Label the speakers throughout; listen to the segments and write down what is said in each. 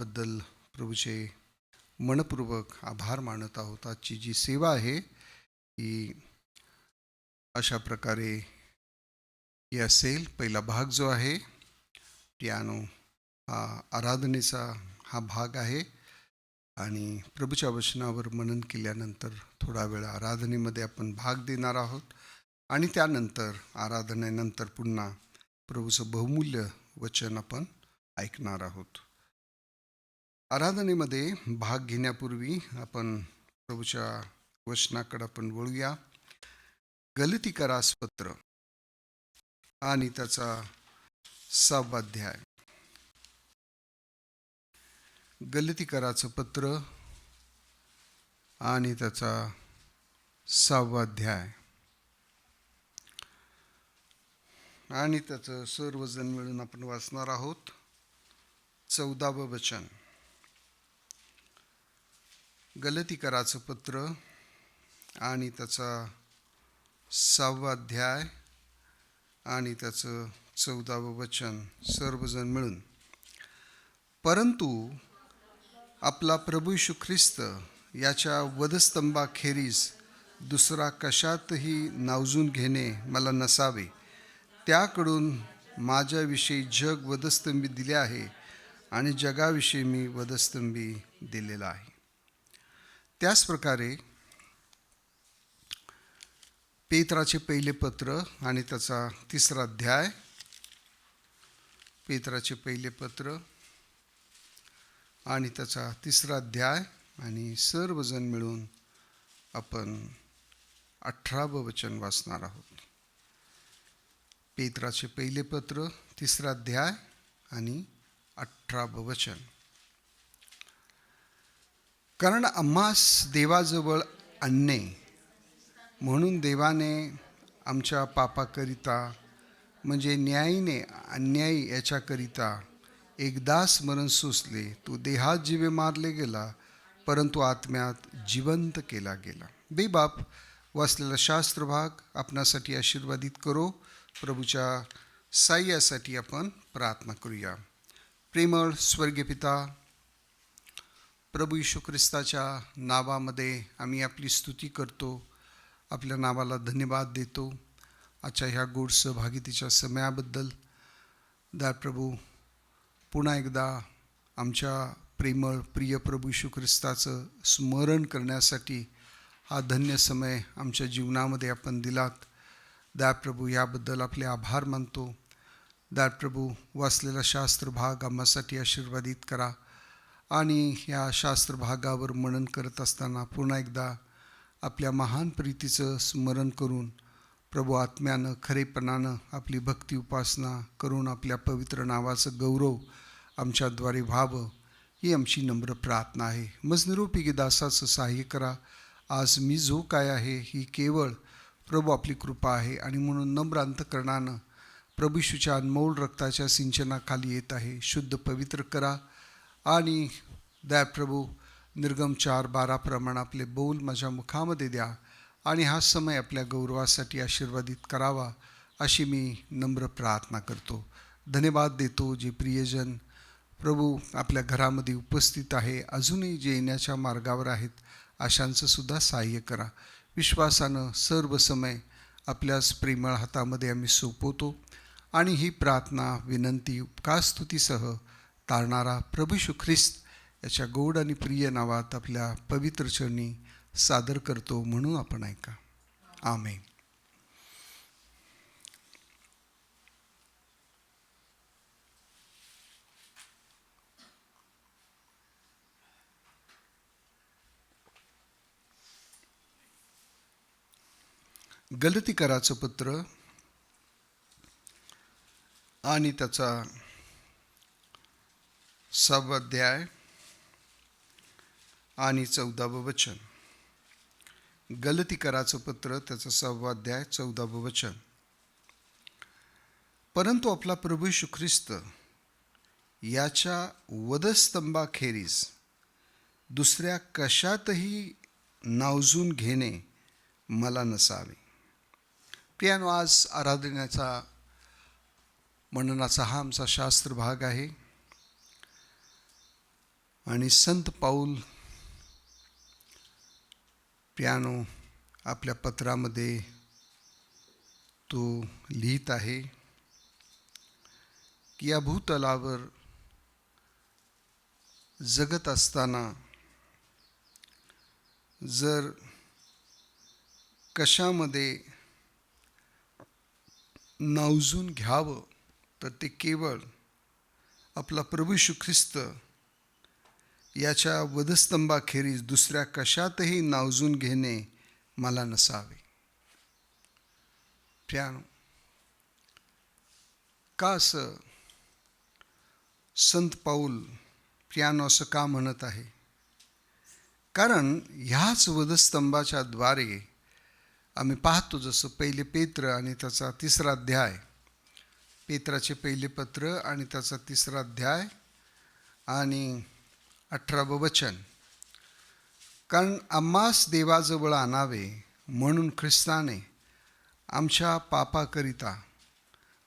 Speaker 1: त्याबद्दल प्रभूचे मनपूर्वक आभार मानत आहोत. आजची जी सेवा आहे ही अशा प्रकारे ही असेल. पहिला भाग जो आहे पियानो हा आराधनेचा हा भाग आहे आणि प्रभूच्या वचनावर मनन केल्यानंतर थोडा वेळ आराधनेमध्ये आपण भाग देणार आहोत आणि त्यानंतर आराधनेनंतर पुन्हा प्रभूचं बहुमूल्य वचन आपण ऐकणार आहोत. आराधनेमध्ये भाग घेण्यापूर्वी आपण प्रभूच्या वचनाकडे आपण वळूया. गलतीकरास पत्र आणि त्याचा 6वा अध्याय. गलतीकराचं पत्र आणि त्याचा 6वा अध्याय आणि त्याचं सर्वजण मिळून आपण वाचणार आहोत. 14वं वचन. गलतीकराचं पत्र आणि त्याचा 6वा अध्याय आणि त्याचं 14वं वचन सर्वजण मिळून. परंतु आपला प्रभू येशू ख्रिस्त याच्या वधस्तंभाखेरीज दुसरा कशातही नावजून घेणे मला नसावे. त्याकडून माझ्याविषयी जग वधस्तंभी दिले आहे आणि जगाविषयी मी वधस्तंभी दिलेला आहे. त्याचप्रकारे पेत्राचे पहिले पत्र आणि त्याचा 3रा अध्याय. पेत्राचे पहिले पत्र आणि त्याचा 3रा अध्याय आणि सर्वजण मिळून आपण 18वं वचन वाचणार आहोत. पेत्राचे पहिले पत्र 3रा अध्याय आणि 18वं वचन. कारण आम्हास देवाजवळ आणणे म्हणून देवाने आमच्या पापाकरिता म्हणजे न्यायीने अन्यायी याच्याकरिता एकदाच मरण सोसले. तो देहात जीवे मारले गेला परंतु आत्म्यात जिवंत केला गेला. बेबाप वाचलेला शास्त्रभाग आपणासाठी आशीर्वादित करो. प्रभूच्या साह्यासाठी आपण प्रार्थना करूया. प्रेमळ स्वर्गीय पिता, प्रभू येशू ख्रिस्ताच्या नावामध्ये आम्ही आपली स्तुती करतो, आपल्या नावाला धन्यवाद देतो आजच्या ह्या गोड सहभागितीच्या समयाबद्दल. प्रभू पुन्हा एकदा आमच्या प्रेमळ प्रिय प्रभू येशू ख्रिस्ताचं स्मरण करण्यासाठी हा धन्य समय आमच्या जीवनामध्ये आपण दिलात. प्रभू याबद्दल आपले आभार मानतो. प्रभू वाचलेला शास्त्रभाग आम्हासाठी आशीर्वादित करा आणि या शास्त्रभागावर मनन करत असताना पुन्हा एकदा आपल्या महान प्रीतीचं स्मरण करून प्रभू आत्म्यानं खरेपणानं आपली भक्ती उपासना करून आपल्या पवित्र नावाचं गौरव आमच्याद्वारे व्हावं ही आमची नम्र प्रार्थना आहे. मजनिरोपैकी दासाचं सहाय्य करा. आज मी जो काय आहे ही केवळ प्रभू आपली कृपा आहे आणि म्हणून नम्र अंतकरणानं प्रभू येशूच्या अनमोल रक्ताच्या सिंचनाखाली येत आहे. शुद्ध पवित्र करा आणि प्रभू निर्गम 4:12 प्रमाणे आपले बोल माझ्या मुखामध्ये द्या आणि हा समय आपल्या गौरवासाठी आशीर्वादित करावा अशी मी नम्र प्रार्थना करतो. धन्यवाद देतो जे प्रियजन प्रभू आपल्या घरामध्ये उपस्थित आहे, अजूनही जे येण्याच्या मार्गावर आहेत अशांचं सुद्धा सहाय्य करा. विश्वासानं सर्व समय आपल्याच प्रेमळ हातामध्ये आम्ही सोपवतो आणि ही प्रार्थना विनंती उपकारस्तुतीसह तारणारा प्रभू येशू ख्रिस्त याच्या गोड आणि प्रिय नावात आपल्या पवित्र चरणी सादर करतो म्हणून आपण ऐका. आमेन. गलतीकराचं पत्र आणि त्याचा 6वा अध्याय आणि 14वं वचन. गलतीकराचं पत्र त्याचा 6वा अध्याय 14वं वचन. परंतु आपला प्रभू येशू ख्रिस्त याच्या वधस्तंभाखेरीज दुसऱ्या कशातही नावजून घेणे मला नसावे. प्रियानो, आज आराधनेचा मननाचा हा आमचा शास्त्र भाग आहे. आणि संत पाऊल प्रियानो आपल्या पत्रामध्ये तो लिहित आहे की या भूतलावर जगत असताना जर कशामध्ये नावजून घ्यावं तर ते केवळ आपला प्रभू येशू ख्रिस्त याच्या वधस्तंभाखेरीज दुसऱ्या कशातही नावजून घेणे मला नसावे. प्रियानो, का असं संत पाऊल प्रियानो असं का म्हणत आहे? कारण ह्याच वधस्तंभाच्या द्वारे आम्ही पाहतो, जसं पहिले पेत्र आणि त्याचा 3रा अध्याय, पेत्राचे पहिले पत्र आणि त्याचा 3रा अध्याय आणि 18वं वचन, कारण आम्हास देवाजवळ आणावे म्हणून ख्रिस्ताने आमच्या पापाकरिता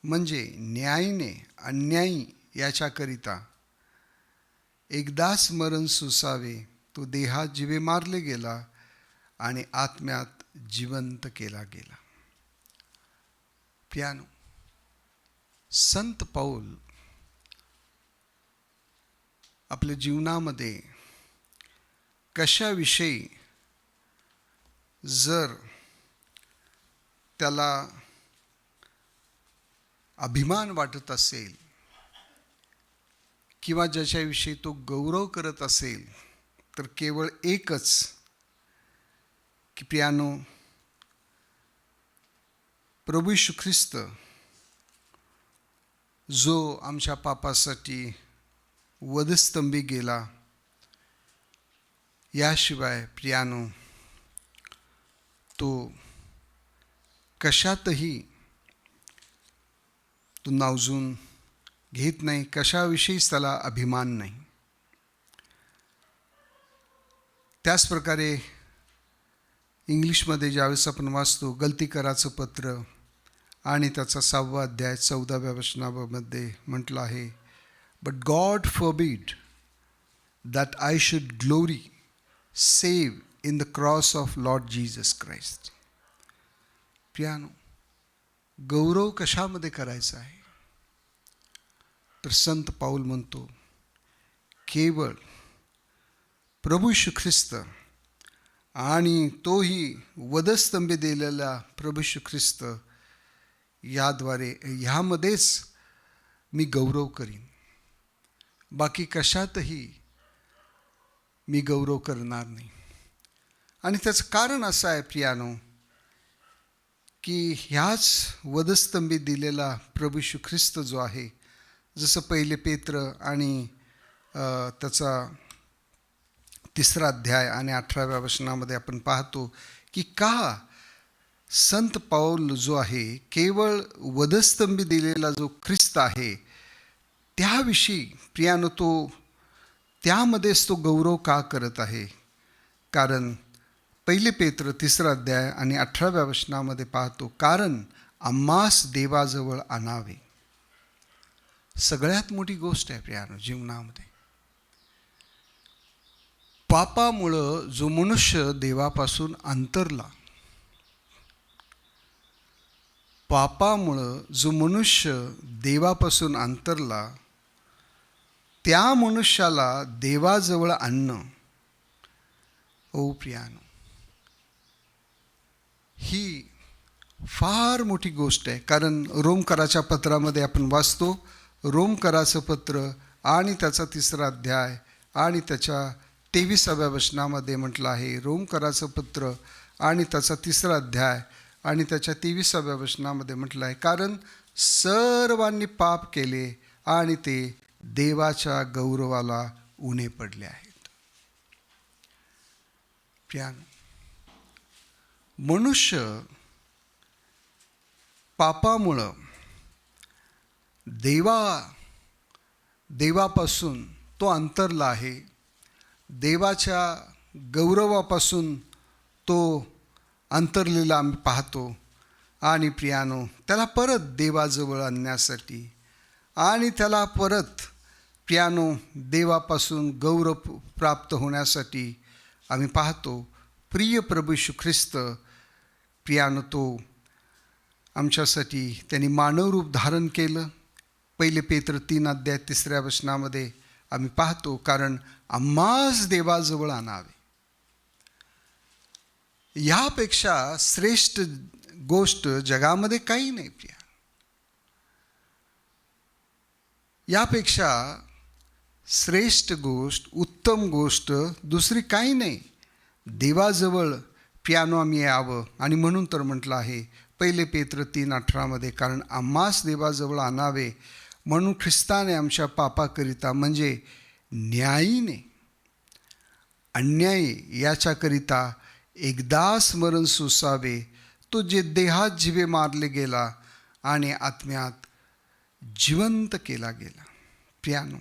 Speaker 1: म्हणजे न्यायीने अन्यायी याच्याकरिता एकदाच मरण सोसावे, तो देहात जीवे मारले गेला आणि आत्म्यात जिवंत केला गेला. प्रियानो, संत पाऊल आपल्या जीवनामध्ये कशाविषयी जर त्याला अभिमान वाटत असेल किंवा ज्याच्याविषयी तो गौरव करत असेल तर केवळ एकच की प्रियानो, प्रभू येशू ख्रिस्त जो आमच्या पापासाठी वधस्तंभी गेला, याशिवाय प्रियानो तो कशातही तो नावजून घेत नाही, कशाविषयीच त्याला अभिमान नाही. त्याच प्रकारे इंग्लिशमध्ये ज्यावेळेस आपण वाचतो गलतीकराचं पत्र आणि त्याचा 6वा अध्याय 14व्या वचनामध्ये म्हटलं आहे, but God forbid that I should glory save in the cross of Lord Jesus Christ. प्रियानो, गौरव कशामध्ये करायचा आहे? तर संत पाऊल म्हणतो केवळ प्रभू येशू ख्रिस्त आणि तोही वधस्तंभी दिलेला प्रभू येशू ख्रिस्त याद्वारे ह्यामध्येच मी गौरव करीन, बाकी कशातही मी गौरव करणार नाही. आणि त्याचं कारण असं आहे प्रियानो की ह्याच वधस्तंभी दिलेला प्रभू येशू ख्रिस्त जो आहे, जसं पहिले पेत्र आणि त्याचा 3रा अध्याय आणि 18व्या वचनामध्ये आपण पाहतो की का संत पाऊल जो आहे केवळ वधस्तंभी दिलेला जो ख्रिस्त आहे त्याविषयी प्रियानो तो त्यामध्येच तो गौरव का करत आहे? कारण पहिले पेत्र 3रा अध्याय आणि 18व्या वचनामध्ये पाहतो, कारण आम्हास देवाजवळ आणावे. सगळ्यात मोठी गोष्ट आहे प्रियानो जीवनामध्ये. पापामुळं जो मनुष्य देवापासून अंतरला, पापामुळं जो मनुष्य देवापासून अंतरला, त्या मनुष्याला देवाजवळ आणणं, ओ प्रियानो, ही फार मोठी गोष्ट आहे. कारण रोमकराच्या पत्रामध्ये आपण वाचतो, रोमकराचं पत्र आणि त्याचा 3रा अध्याय आणि त्याच्या 23व्या वचनामध्ये म्हटलं आहे, रोमकराचं पत्र आणि त्याचा 3रा अध्याय आणि त्याच्या 23व्या वचनामध्ये म्हटलं आहे, कारण सर्वांनी पाप केले आणि ते देवाच्या गौरवाला उणे पडले आहेत. प्रियानो, मनुष्य पापामुळं देवापासून तो अंतरला आहे, देवाच्या गौरवापासून तो अंतरलेला आम्ही पाहतो. आणि प्रियानो, त्याला परत देवाजवळ आणण्यासाठी आणि त्याला परत प्रियानो, देवापासून गौरव प्राप्त होण्यासाठी आम्ही पाहतो प्रिय प्रभू येशू ख्रिस्त प्रियानो तो आमच्यासाठी त्यांनी मानवरूप धारण केलं. 1 पेत्र 3:3 वचनामध्ये आम्ही पाहतो, कारण आम्हास देवाजवळ आणावे. यापेक्षा श्रेष्ठ गोष्ट जगामध्ये काही नाही प्रिया. यापेक्षा श्रेष्ठ गोष्ट, उत्तम गोष्ट दुसरी काही नाही. देवाजवळ प्रियानो आम्ही यावं. आणि म्हणून तर म्हटलं आहे 1 पेत्र 3:18 कारण आम्हास देवाजवळ आणावे म्हणून ख्रिस्ताने आमच्या पापाकरिता म्हणजे न्यायीने अन्यायी याच्याकरिता एकदा स्मरण सोसावे, तो जे देहात जिवे मारले गेला आणि आत्म्यात जिवंत केला गेला. प्रियानो,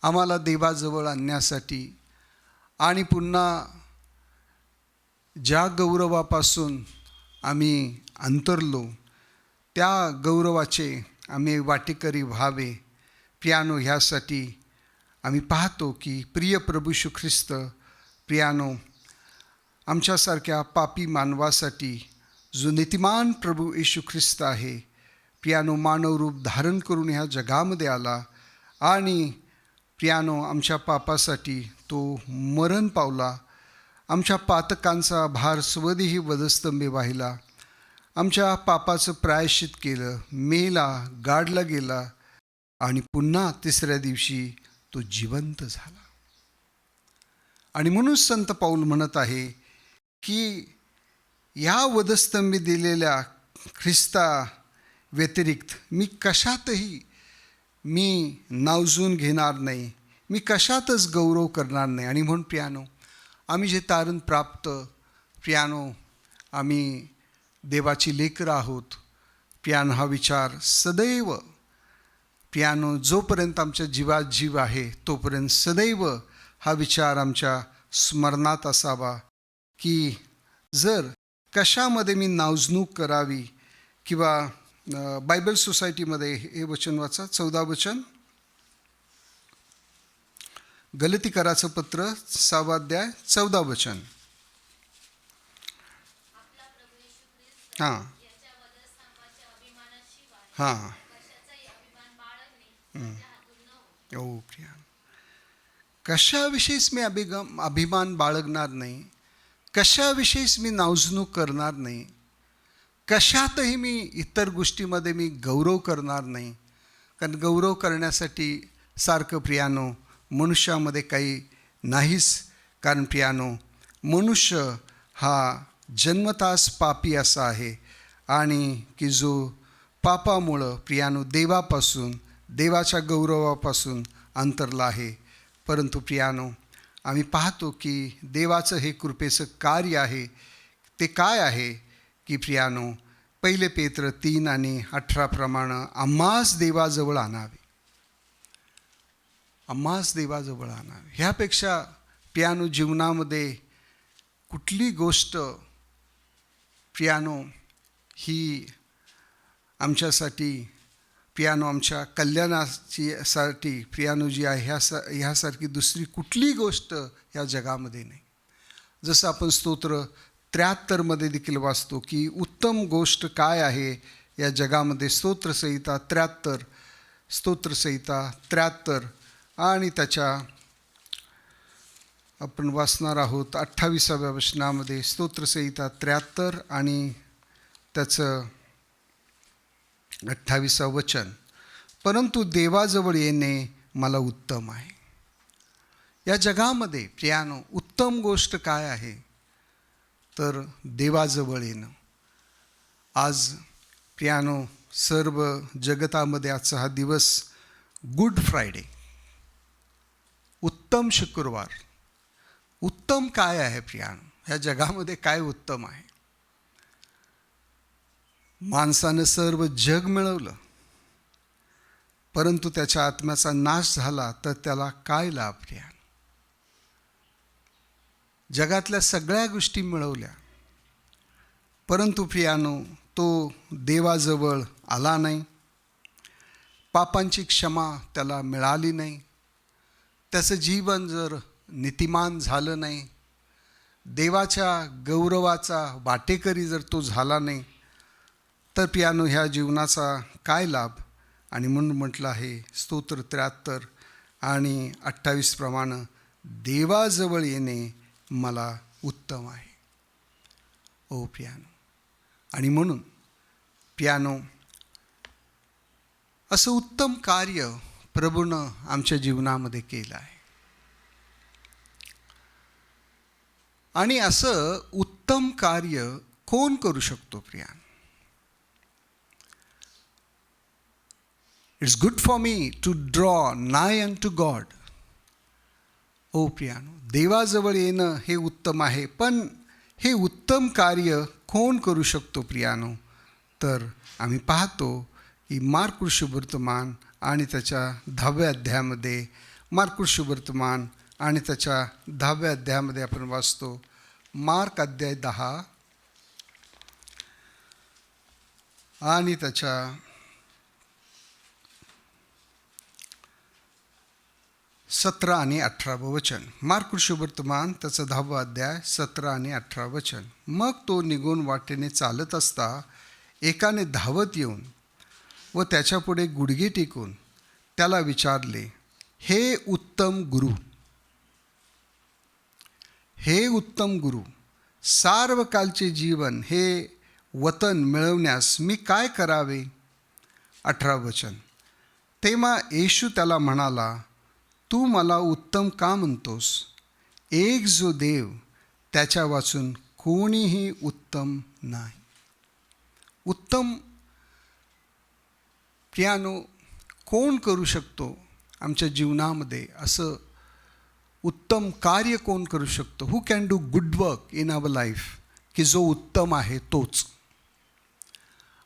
Speaker 1: आम्हाला देवाजवळ आणण्यासाठी आणि पुन्हा ज्या गौरवापासून आम्ही अंतरलो त्या गौरवाचे आम्ही वाटेकरी व्हावे. प्रियानो, ह्यासाठी आम्ही पाहतो की प्रिय प्रभू येशू ख्रिस्त प्रियानो आमच्यासारख्या पापी मानवासाठी जो नीतिमान प्रभू येशू ख्रिस्त आहे प्रियानो मानवरूप धारण करून ह्या जगामध्ये आला आणि प्रियानो आमच्या पापासाठी तो मरण पावला. आमच्या पातकांचा भार स्वदेही वधस्तंभे वाहिला. आमच्या पापाचं प्रायश्चित केलं, मेला, गाडला गेला आणि पुन्हा तिसऱ्या दिवशी तो जिवंत झाला. आणि म्हणून संत पाऊल म्हणत आहे की या वधस्तंभी दिलेल्या ख्रिस्ता व्यतिरिक्त मी कशातही नावजून घेणार नाही, मी कशातच गौरव करणार नाही. आणि म्हणून प्रियानो आम्ही जे तारण प्राप्त प्रियानो आम्ही देवाची लेकरं आहोत. प्रियानो हा विचार सदैव प्रियानो जोपर्यंत आमच्या जीवात जीव आहे तोपर्यंत सदैव हा विचार आमच्या स्मरणात असावा की जर कशामध्ये मी नावजणूक करावी किंवा बायबल सोसायटीमध्ये हे वचन वाचा 14 वचन, गलतीकराचं पत्र 6 अध्याय 14 वचन. हां हां ओ प्रिया, कशाविषयीच मी अभिमान बाळगणार नाही, कशाविषयीच मी नावजणूक करणार नाही, कशातही मी इतर गोष्टीमध्ये मी गौरव करणार नाही. कारण गौरव करण्यासाठी सारखं प्रियानो मनुष्यामध्ये काही नाहीच. कारण प्रियानो मनुष्य हा जन्मताच पापी असा आहे आणि की जो पापामुळं प्रियानो देवापासून, देवाच्या गौरवापासून अंतरला आहे. परंतु प्रियानो आम्ही पाहतो की देवाचं हे कृपेचं कार्य आहे. ते काय आहे की प्रियानो 1 पेत्र 3:18 प्रमाणे आम्हास देवाजवळ आणावे, आम्हास देवाजवळ आणावे. ह्यापेक्षा प्रियानो जीवनामध्ये कुठली गोष्ट प्रियानो ही आमच्यासाठी प्रियानो आमच्या कल्याणाची प्रियानो जी आहे ह्यासारखी दुसरी कुठली गोष्ट ह्या जगामध्ये नाही. जसं आपण स्तोत्र 73 देखील वाचतो की उत्तम गोष्ट काय आहे या जगामध्ये. स्तोत्रसंहिता 73 आणि त्याच्या आपण वाचणार आहोत 28व्या वचनामध्ये. स्तोत्रसंहिता 73 आणि त्याचं 28वं वचन, परंतु देवाजवळ येणे मला उत्तम आहे. या जगामध्ये प्रियानो उत्तम गोष्ट काय आहे तर देवाजवळ येणं. आज प्रियानो सर्व जगतामध्ये आजचा हा दिवस गुड फ्रायडे, उत्तम शुक्रवार. उत्तम काय आहे प्रियानो? ह्या जगामध्ये काय उत्तम आहे? माणसानं सर्व जग मिळवलं परंतु त्याच्या आत्म्याचा नाश झाला तर त्याला काय लाभ प्रियानो? जगातल्या सगळ्या गोष्टी मिळवल्या परंतु प्रियानो तो देवाजवळ आला नाही. पापांची क्षमा त्याला मिळाली नाही, त्याचं जीवन जर नीतिमान झालं नाही, देवाच्या गौरवाचा वाटेकरी जर तो झाला नाही, तर पियानो ह्या जीवनाचा काय लाभ? आणि म्हणून म्हटलं आहे स्तोत्र 73 आणि 28 प्रमाणे, देवाजवळ येणे मला उत्तम आहे. ओ पियानो. आणि म्हणून पियानो असं उत्तम कार्य प्रभूनं आमच्या जीवनामध्ये केलं आहे. आणि असं उत्तम कार्य कोण करू शकतो piano? It's good for me to draw nigh unto God. O piano, देवाजवळ येणं हे उत्तम आहे, पण हे उत्तम कार्य कोण करू शकतो पियानो? तर आम्ही पाहतो की मार्क शुभवर्तमान आणि त्याच्या 10व्या अध्यायामध्ये, मार्क शुभवर्तमान आणि त्याच्या 10व्या अध्यायामध्ये आपण वाचतो, मार्क अध्याय 10 आणि त्याच्या 17 आणि 18 वचन. मार्क शुभवर्तमान त्याचा 10वा अध्याय 17 आणि 18 वचन. मग तो निघून वाटेने चालत असता एकाने धावत येऊन व त्याच्यापुढे गुडघे टेकून त्याला विचारले, हे उत्तम गुरु, हे उत्तम गुरु, सार्वकालचे जीवन हे वतन मिळवण्यास मी काय करावे? 18 वचन. तेव्हा येशू त्याला म्हणाला, तू मला उत्तम का म्हणतोस? एक जो देव, त्याच्या वाचून कोणीही उत्तम नाही. उत्तम पियानो कोण करू शकतो आमच्या जीवनामध्ये? असं उत्तम कार्य कोण करू शकतो? Who can do good work in our life? की जो उत्तम आहे तोच.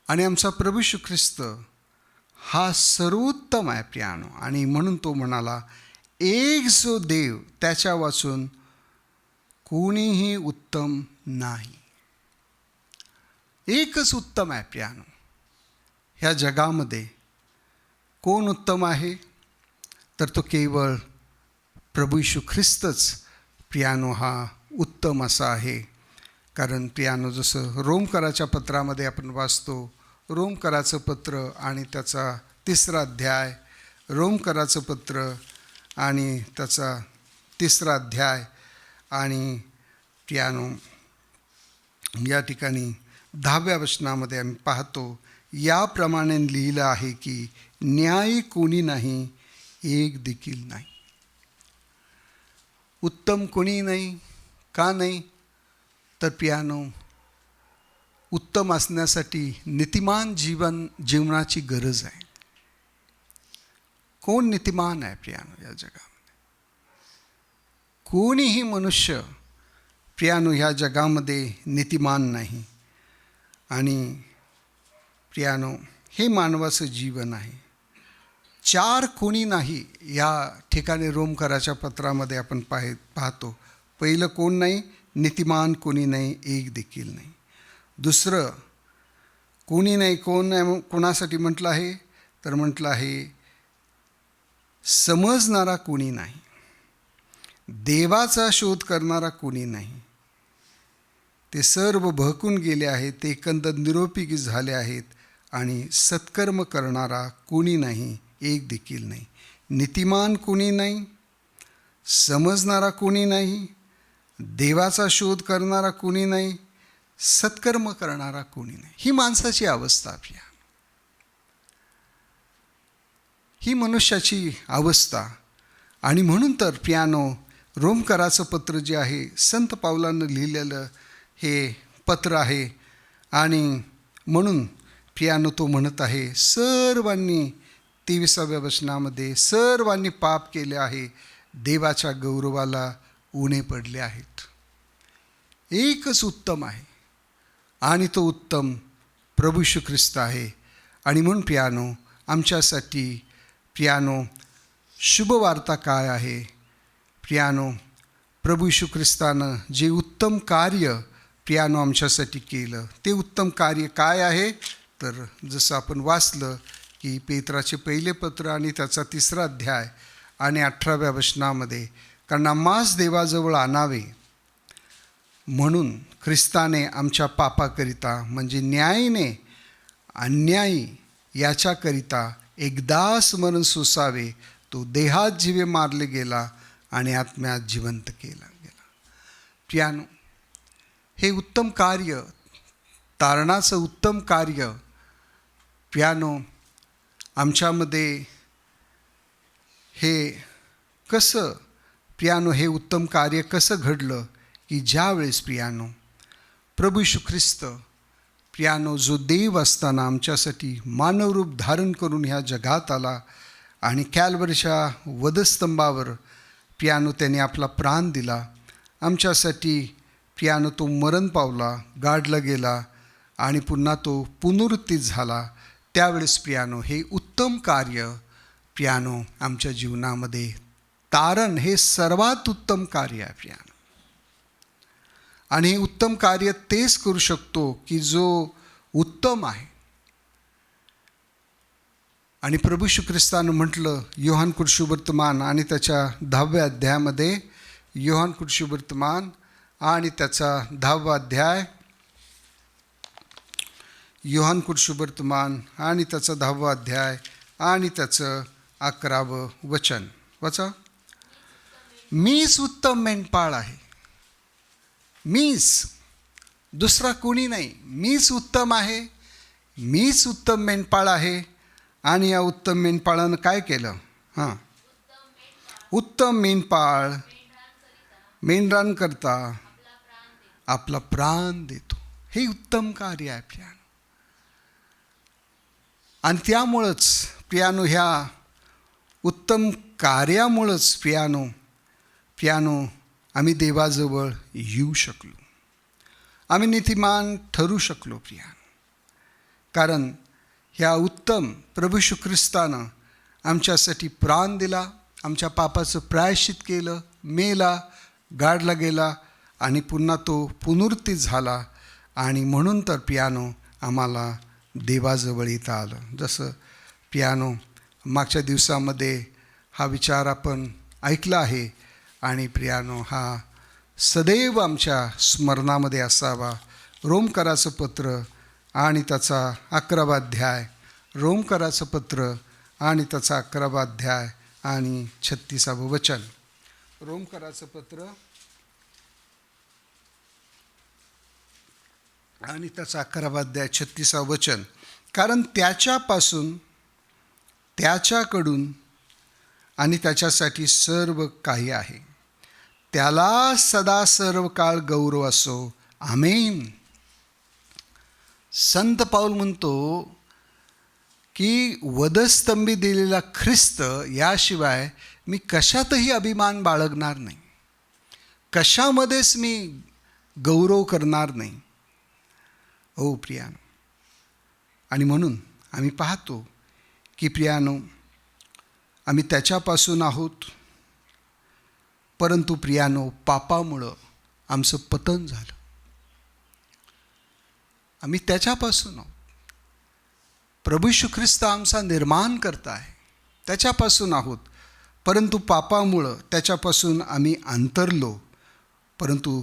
Speaker 1: आणि आमचा प्रभू येशू ख्रिस्त हा सर्वोत्तम आहे पियानो. आणि म्हणून तो म्हणाला, एक जो देव, त्याच्या वाचून कोणीही उत्तम नाही. एकच उत्तम आहे पियानो. ह्या जगामध्ये कोण उत्तम आहे? तर तो केवळ प्रभू येशू ख्रिस्तच पियानो हा उत्तम असा आहे. कारण पियानो जसं रोमकराच्या पत्रामध्ये आपण वाचतो, रोमकराचं पत्र आणि त्याचा 3रा अध्याय, रोमकराचं पत्र आणि त्याचा 3रा अध्याय, आणि पियानो या ठिकाणी 10व्या वचनामध्ये आम्ही पाहतो, याप्रमाणे लिहिलं आहे की न्यायी कोणी नाही, एक देखील नाही. उत्तम कोणी नाही. का नाही? तर पियानो उत्तम असण्यासाठी नीतिमान जीवनाची गरज आहे. कोण नीतिमान आहे पियानो या जगामध्ये? कोणीही मनुष्य पियानो ह्या जगामध्ये नीतिमान नाही. आणि पियानो हे मानवाचं जीवन आहे. 4 कोणी नाही या ठिकाणी रोमकराच्या पत्रामध्ये आपण पाहतो. पहिलं कोण नाही? नीतिमान कोणी नाही, एक देखील नाही. दुसरं कोणी नाही. कोण नाही कोणासाठी म्हटलं आहे? तर म्हटलं आहे समजणारा कोणी नाही, देवाचा शोध करणारा कोणी नाही. ते सर्व भटकून गेले आहेत, ते एकंदर निरुपयोगी झाले आहेत, आणि सत्कर्म करणारा कोणी नाही, एक देखील नाही. नीतिमान कोणी नाही, समजणारा कोणी नाही, देवाचा शोध करणारा कोणी नाही, सत्कर्म करणारा कोणी नाही. ही माणसाची अवस्था आहे. ही मनुष्याची अवस्था. आणि म्हणून तर पियानो रोमकराचं पत्र जे आहे, संत पावलानं लिहिलेलं हे पत्र आहे. आणि म्हणून पियानो तो म्हणत आहे, सर्वांनी 23व्या वचनामध्ये, सर्वांनी पाप केले आहे, देवाच्या गौरवाला उणे पडले आहेत. एकच उत्तम आहे, आणि तो उत्तम प्रभू येशू ख्रिस्त आहे. आणि म्हणून पियानो आमच्यासाठी पियानो शुभवार्ता काय आहे? पियानो प्रभू येशू ख्रिस्तानं जे उत्तम कार्य पियानो आमच्यासाठी केलं, ते उत्तम कार्य काय आहे? तर जसं आपण वाचलं की पेत्राचे पहिले पत्र आणि त्याचा 3रा अध्याय आणि 18व्या वचनामध्ये, कारण आम्हास देवाजवळ आणावे म्हणून ख्रिस्ताने आमच्या पापाकरिता म्हणजे न्यायीने अन्यायी याच्याकरिता एकदाच मरण सोसावे, तो देहात जीवे मारले गेला आणि आत्म्यात जिवंत केला गेला. प्रियानो, हे उत्तम कार्य, तारणाचं उत्तम कार्य प्रियानो आमच्यामध्ये हे कसं प्रियानो हे उत्तम कार्य कसं घडलं की ज्यावेळेस प्रियानो प्रभू येशू ख्रिस्त प्रियानो जो देव असताना आमच्यासाठी मानवरूप धारण करून ह्या जगात आला आणि कॅल्वरीच्या वधस्तंभावर प्रियानो त्याने आपला प्राण दिला आमच्यासाठी. प्रियानो तो मरण पावला, गाडला गेला आणि पुन्हा तो पुनरुत्थित झाला. त्यावेळेस प्रियानो हे उत्तम कार्य प्रियानो आमच्या जीवनामध्ये तारण हे सर्वात उत्तम कार्य आहे प्रियानो. आणि हे उत्तम कार्य तेच करू शकतो की जो उत्तम आहे. आणि प्रभू येशू ख्रिस्तानं म्हटलं योहान कृषीवर्तमान आणि त्याच्या 10व्या अध्यायामध्ये, योहान कृषीवर्तमान आणि त्याचा 10वा अध्याय, योहान कृषीवर्तमान आणि त्याचा 10वा अध्याय आणि त्याचं 11वं वचन वाचा. मीच उत्तम मेंढपाळ आहे, मीच, दुसरा कोणी नाही, मीच उत्तम आहे, मीच उत्तम मेंढपाळ आहे. आणि या उत्तम मेंढपाळानं काय केलं? उत्तम मेंढपाळ मेंढरांकरता आपला प्राण देतो. हे उत्तम कार्य आहे प्रियानो. आणि त्यामुळंच प्रियानो ह्या उत्तम कार्यामुळंच प्रियानो आम्ही देवाजवळ येऊ शकलो, आम्ही नीतिमान ठरू शकलो प्रियानो. कारण ह्या उत्तम प्रभू येशू ख्रिस्तानं आमच्यासाठी प्राण दिला, आमच्या पापाचं प्रायश्चित केलं, मेला, गाडला गेला आणि पुन्हा तो पुनरुत्थित झाला. आणि म्हणून तर प्रियानो आम्हाला देवाजवळ येता आलं. जसं प्रियानो मागच्या दिवसामध्ये हा विचार आपण ऐकला आहे आणि प्रियानो हा सदैव आमच्या स्मरणामध्ये असावा. रोमकराचं पत्र आणि त्याचा 11वा अध्याय, रोमकराचं पत्र आणि त्याचा 11वा अध्याय आणि 36वं वचन. रोमकराचं पत्र आणि त्याचा 11वा अध्याय 36वं वचन. कारण त्याच्यापासून, त्याच्याकडून आणि त्याच्यासाठी सर्व काही आहे, त्याला सदा सर्व काळ गौरव असो, आमेन. संत पाऊल म्हणतो की वधस्तंभी दिलेला ख्रिस्त याशिवाय मी कशातही अभिमान बाळगणार नाही, कशामध्येच मी गौरव करणार नाही. हो प्रियानो, आणि म्हणून आम्ही पाहतो की प्रियानो आम्ही त्याच्यापासून आहोत, परंतु प्रियानो पापामुळं आमचं पतन झालं. आम्ही त्याच्यापासून आहोत. प्रभू येशू ख्रिस्त आमचा निर्माण करता आहे, त्याच्यापासून आहोत, परंतु पापामुळं त्याच्यापासून आम्ही अंतरलो. परंतु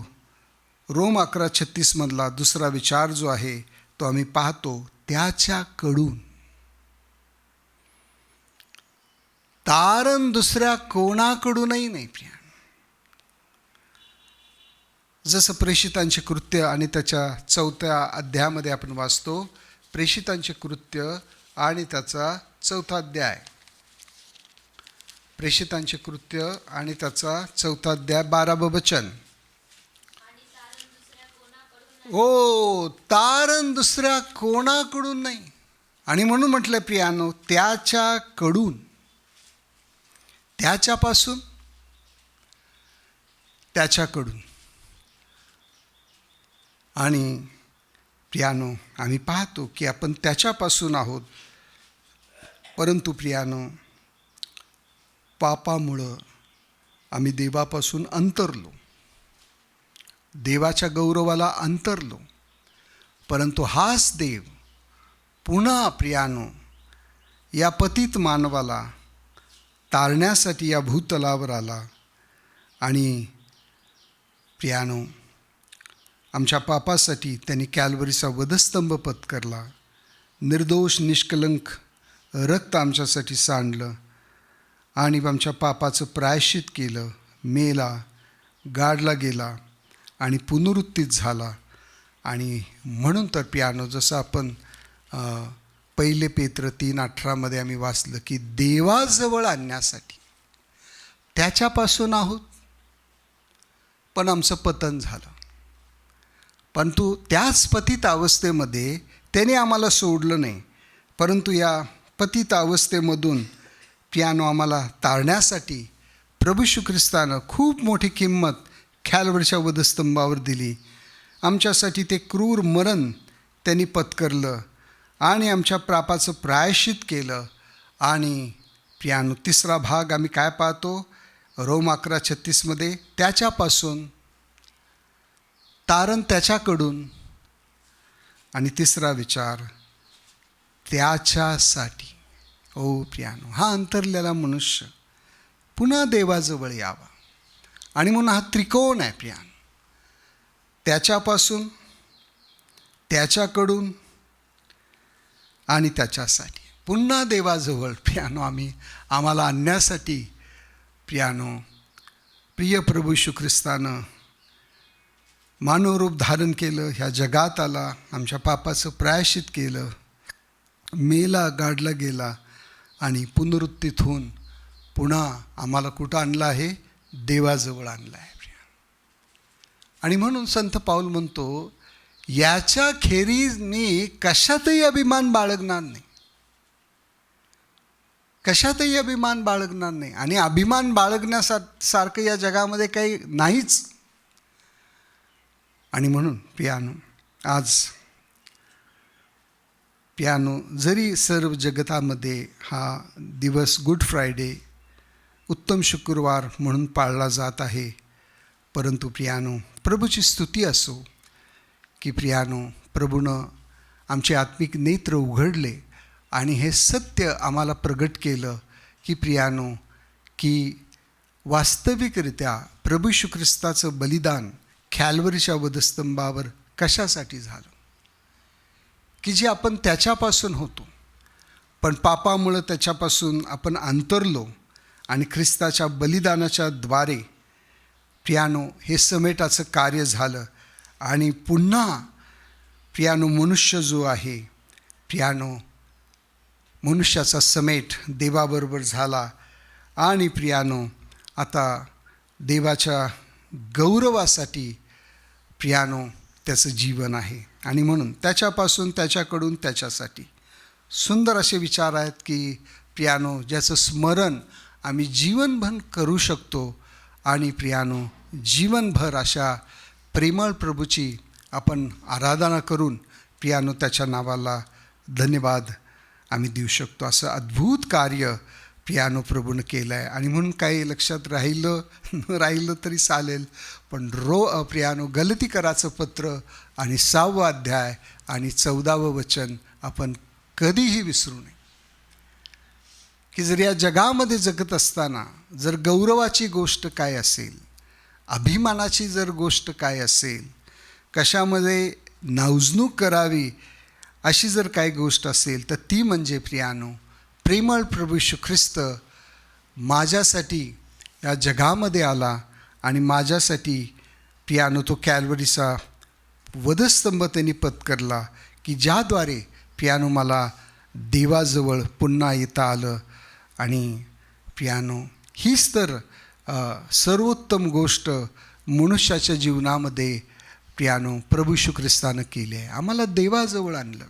Speaker 1: रोम 11:36 मधला दुसरा विचार जो आहे तो आम्ही पाहतो त्याच्याकडून, तारण दुसऱ्या कोणाकडूनही नाही प्रिया. जसं प्रेषितांचे कृत्य आणि त्याच्या 4थ्या अध्यायामध्ये आपण वाचतो, प्रेषितांचे कृत्य आणि त्याचा 4था अध्याय, प्रेषितांचे कृत्य आणि त्याचा 4था अध्याय 12वं वचन. हो, तारण दुसऱ्या कोणाकडून नाही. आणि म्हणून म्हटलं प्रियानो त्याच्याकडून, त्याच्यापासून, त्याच्याकडून. आणि प्रियानो आम्ही पाहतो की आपण त्याच्यापासून आहोत, परंतु प्रियानो पापामुळं आम्ही देवापासून अंतरलो, देवाच्या गौरवाला अंतरलो. परंतु हाच देव पुन्हा प्रियानो या पतित मानवाला तारण्यासाठी या भूतलावर आला आणि प्रियानो आमच्या पापासाठी त्यांनी कॅल्वरीचा वधस्तंभ पत्करला. निर्दोष निष्कलंक रक्त आमच्यासाठी सांडलं आणि आमच्या पापाचं प्रायश्चित केलं, मेला, गाडला गेला आणि पुनरुत्थित झाला. आणि म्हणून तर प्रियानो जसं आपण पहिले पेत्र 3:18 आम्ही वाचलं की देवाजवळ आणण्यासाठी त्याच्यापासून आहोत, पण आमचं पतन झालं. परंतु त्याच पतित अवस्थेमध्ये त्याने आम्हाला सोडलं नाही, परंतु या पतित अवस्थेमधून प्रियानो आम्हाला तारण्यासाठी प्रभू येशू ख्रिस्तानं खूप मोठी किंमत कॅल्वरीच्या वधस्तंभावर दिली. आमच्यासाठी ते क्रूर मरण त्यांनी पत्करलं आणि आमच्या पापाचं प्रायश्चित केलं. आणि प्रियानो तिसरा भाग आम्ही काय पाहतो रोम 11:36 त्याच्यापासून तारण त्याच्याकडून, आणि तिसरा विचार त्याच्यासाठी. ओ प्रियानो हा अंतरलेला मनुष्य पुन्हा देवाजवळ यावा, आणि म्हणून हा त्रिकोण आहे प्रियानो. त्याच्यापासून, त्याच्याकडून आणि त्याच्यासाठी पुन्हा देवाजवळ प्रियानो आम्हाला आणण्यासाठी प्रियानो प्रिय प्रभू येशू ख्रिस्तानं मानवरूप धारण केलं, ह्या जगात आला, आमच्या पापाचं प्रायश्चित केलं, मेला, गाडला गेला आणि पुनरुत्थित होऊन पुन्हा आम्हाला कुठं आणलं आहे, देवाजवळ आणलं आहे. आणि म्हणून संत पाऊल म्हणतो याच्या खेरीज मी कशातही अभिमान बाळगणार नाही, कशातही अभिमान बाळगणार नाही. आणि अभिमान बाळगण्यासारखं या जगामध्ये काही नाहीच. आणि म्हणून आज जरी सर्व जगतामध्ये हा दिवस गुड फ्रायडे उत्तम शुक्रवार म्हणून पाळला जात आहे, परंतु प्रभूची स्तुती असो की प्रभूनं आमचे आत्मिक नेत्र उघडले आणि हे सत्य आम्हाला प्रगट केलं की की वास्तविकरित्या प्रभू येशू ख्रिस्ताचं बलिदान कॅल्वरीच्या वधस्तंभावर कशासाठी झालं, की जे आपण त्याच्यापासून होतो, पण पापामुळं त्याच्यापासून आपण अंतरलो आणि ख्रिस्ताच्या बलिदानाच्या द्वारे हे समेटाचं कार्य झालं. आणि पुन्हा मनुष्य जो आहे मनुष्याचा समेट देवाबरोबर झाला. आणि आता देवाच्या गौरवासाठी त्याचं जीवन आहे. आणि म्हणून त्याच्यापासून, त्याच्याकडून, त्याच्यासाठी सुंदर असे विचार आहेत की ज्याचं स्मरण आम्ही जीवनभर करू शकतो. आणि जीवनभर अशा प्रेमळ प्रभूची आपण आराधना करून त्याच्या नावाला धन्यवाद आम्ही देऊ शकतो. असं अद्भुत कार्य प्रभूनं केलं आहे. आणि म्हणून काही लक्षात राहिलं तरी चालेल, पण गलतीकराचं पत्र आणि 6वा अध्याय आणि 14वं वचन आपण कधीही विसरू नये. की जर या जगामध्ये जगत असताना जर गौरवाची गोष्ट काय असेल, अभिमानाची जर गोष्ट काय असेल, कशामध्ये नावजणूक करावी अशी जर काही गोष्ट असेल तर ती म्हणजे प्रेमळ प्रभू येशू ख्रिस्त माझ्यासाठी या जगामध्ये आला आणि माझ्यासाठी तो कॅल्वरीचा वधस्तंभ त्यांनी पत्करला की ज्याद्वारे मला देवाजवळ पुन्हा येता आलं. आणि हीच तर सर्वोत्तम गोष्ट मनुष्याच्या जीवनामध्ये प्रभू येशू ख्रिस्तानं केली आहे, आम्हाला देवाजवळ आणलं.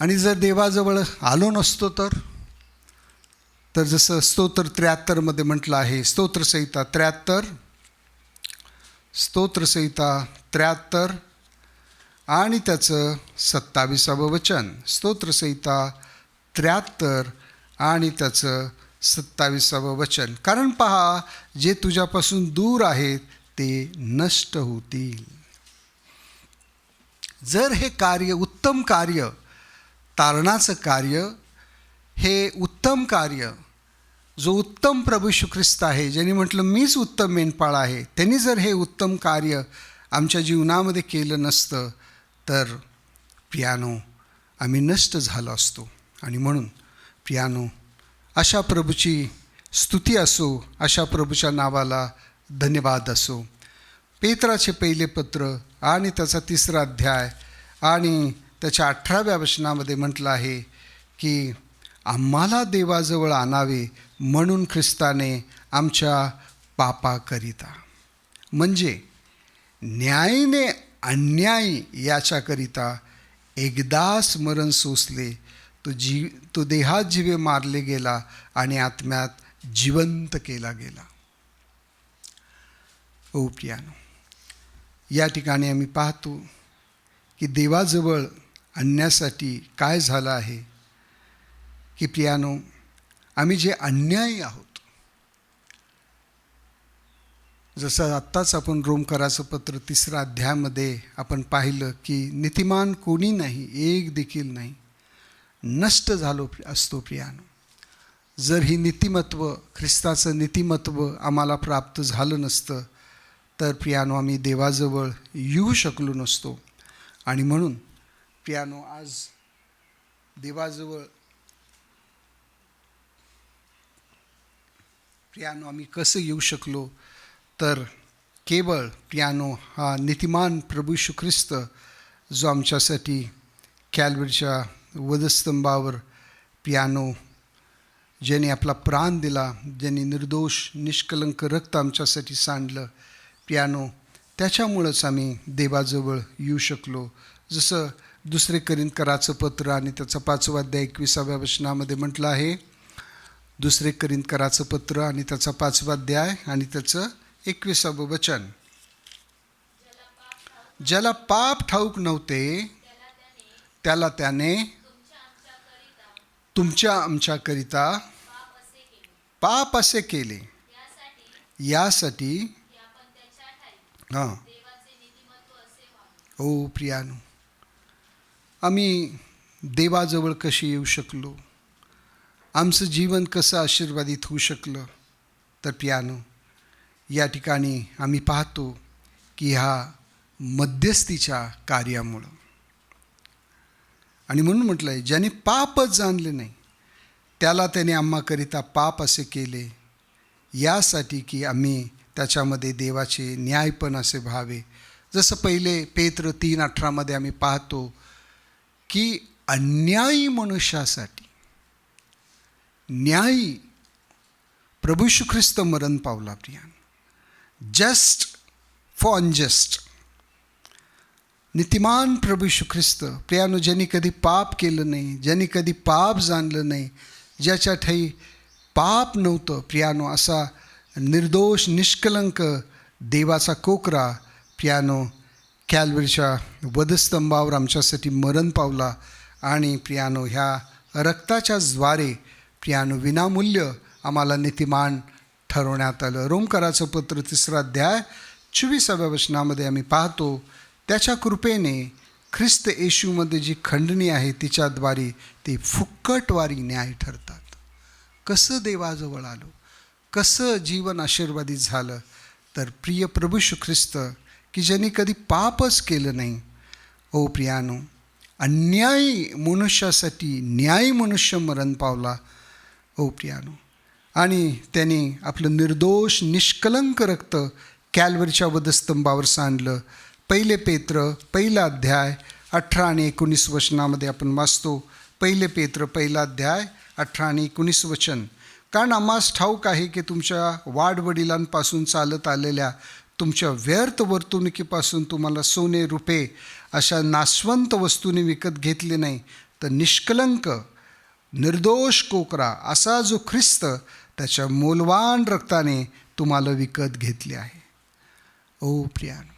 Speaker 1: आणि जर देवाजवळ आलो नसतो तर जसं स्तोत्र 73 म्हटलं आहे, स्तोत्रसंहिता 73 आणि त्याचं 27वं वचन. स्तोत्रसंहिता 73 आणि त्याचं 27वं वचन. कारण पहा, जे तुझ्यापासून दूर आहेत ते नष्ट होतील. जर हे कार्य, उत्तम कार्य तारणाचं कार्य, हे उत्तम कार्य, जो उत्तम प्रभू येशू ख्रिस्त आहे, ज्यांनी म्हटलं मीच उत्तम मेंढपाळ आहे, त्यांनी जर हे उत्तम कार्य आमच्या जीवनामध्ये केलं नसतं तर प्रियानो आम्ही नष्ट झालो असतो. आणि म्हणून प्रियानो अशा प्रभूची स्तुती असो, अशा प्रभूच्या नावाला धन्यवाद असो. पेत्राचे पहिले पत्र आणि त्याचा 3रा अध्याय आणि त्याच्या 18व्या वचनामध्ये म्हटलं आहे की आम्हाला देवाजवळ आणावे म्हणून ख्रिस्ताने आमच्या पापाकरिता, म्हणजे न्यायीने अन्यायी याच्याकरिता एकदाच मरण सोसले, तो देहात जीवे मारले गेला आणि आत्म्यात जिवंत केला गेला. ओ प्रियानो, या ठिकाणी आम्ही पाहतो की देवाजवळ आणण्यासाठी काय झालं आहे की प्रियानो, आम्ही जे अन्यायी आहोत, जसं आत्ताच आपण रोमकराचं पत्र 3रा अध्यायामध्ये आपण पाहिलं की नीतिमान कोणी नाही, एक देखील नाही, नष्ट झालो असतो. प्रियानो, जर ही नीतिमत्व, ख्रिस्ताचं नीतिमत्व आम्हाला प्राप्त झालं नसतं तर प्रियानो आम्ही देवाजवळ येऊ शकलो नसतो. आणि म्हणून प्रियानो आज देवाजवळ प्रियानो आम्ही कसं येऊ शकलो तर केवळ प्रियानो हा नीतिमान प्रभू येशू ख्रिस्त जो आमच्यासाठी कॅल्वरीच्या वधस्तंभावर प्रियानो ज्याने आपला प्राण दिला, ज्याने निर्दोष निष्कलंक रक्त आमच्यासाठी सांडलं, प्रियानो त्याच्यामुळंच आम्ही देवाजवळ येऊ शकलो. जसं 2 कोरिंथकराचं पत्र आणि त्याचा 5वा अध्याय 21व्या वचनामध्ये म्हटलं आहे. 2 कोरिंथकराचं पत्र आणि त्याचा 5वा अध्याय आणि त्याचं 21वं वचन, ज्याला पाप ठाऊक नव्हते त्याला त्याने तुमच्या आमच्याकरिता पाप असे केले, यासाठी ओ प्रियानो आम्ही देवाजवळ कशी येऊ शकलो, आमचं जीवन कसं आशीर्वादित होऊ शकलं तर प्रियानो या ठिकाणी आम्ही पाहतो की ह्या मध्यस्थीच्या कार्यामुळं. आणि म्हणून म्हटलं आहे, ज्याने पापच जाणले नाही त्याला त्याने आम्हाकरिता पाप असे केले, यासाठी की आम्ही त्याच्यामध्ये देवाचे न्यायपण असे व्हावे. जसं पहिले पेत्र 3:18 आम्ही पाहतो की अन्यायी मनुष्यासाठी न्यायी प्रभू येशू ख्रिस्त मरण पावला. प्रियानो, जस्ट फॉर अनजस्ट, नीतिमान प्रभू येशू ख्रिस्त प्रियानो ज्यांनी कधी पाप केलं नाही, ज्यांनी कधी पाप जाणलं नाही, ज्याच्या ठाई पाप नव्हतं, प्रियानो असा निर्दोष निष्कलंक देवाचा कोकरा प्रियानो कॅल्वरीच्या वधस्तंभावर आमच्यासाठी मरण पावला. आणि प्रियानो ह्या रक्ताच्या द्वारे प्रियानो विनामूल्य आम्हाला नीतिमान ठरवण्यात आलं. रोमकराचं पत्र 3रा अध्याय 24व्या वचनामध्ये आम्ही पाहतो, त्याच्या कृपेने ख्रिस्त येशूमध्ये जी खंडणी आहे तिच्याद्वारे ते फुक्कटवारी न्याय ठरतात. कसं देवाजवळ आलो, कसं जीवन आशीर्वादित झालं तर प्रिय प्रभू येशू ख्रिस्त की ज्यांनी कधी पापच केलं नाही, ओ प्रियानो अन्यायी मनुष्यासाठी न्यायी मनुष्य मरण पावला. ओ प्रियानो, आणि त्यांनी आपलं निर्दोष निष्कलंक रक्त कॅल्वरीच्या वधस्तंभावर सांडलं. पहिले पेत्र 1 अध्याय 18 आणि 19 वचनामध्ये आपण वाचतो. पहिले पेत्र 1 अध्याय 18 आणि 19 वचन, कारण आम्हास ठाऊक आहे की तुमच्या वाडवडिलांपासून चालत आलेल्या तुमच्या व्यर्थ वर्तणुकीपासून तुम्हाला सोने रुपे अशा नाशवंत वस्तूंनी विकत घेतले नाही, तर निष्कलंक निर्दोष कोकरा असा जो ख्रिस्त त्याच्या मोलवान रक्ताने तुम्हाला विकत घेतले आहे. ओ प्रियानो,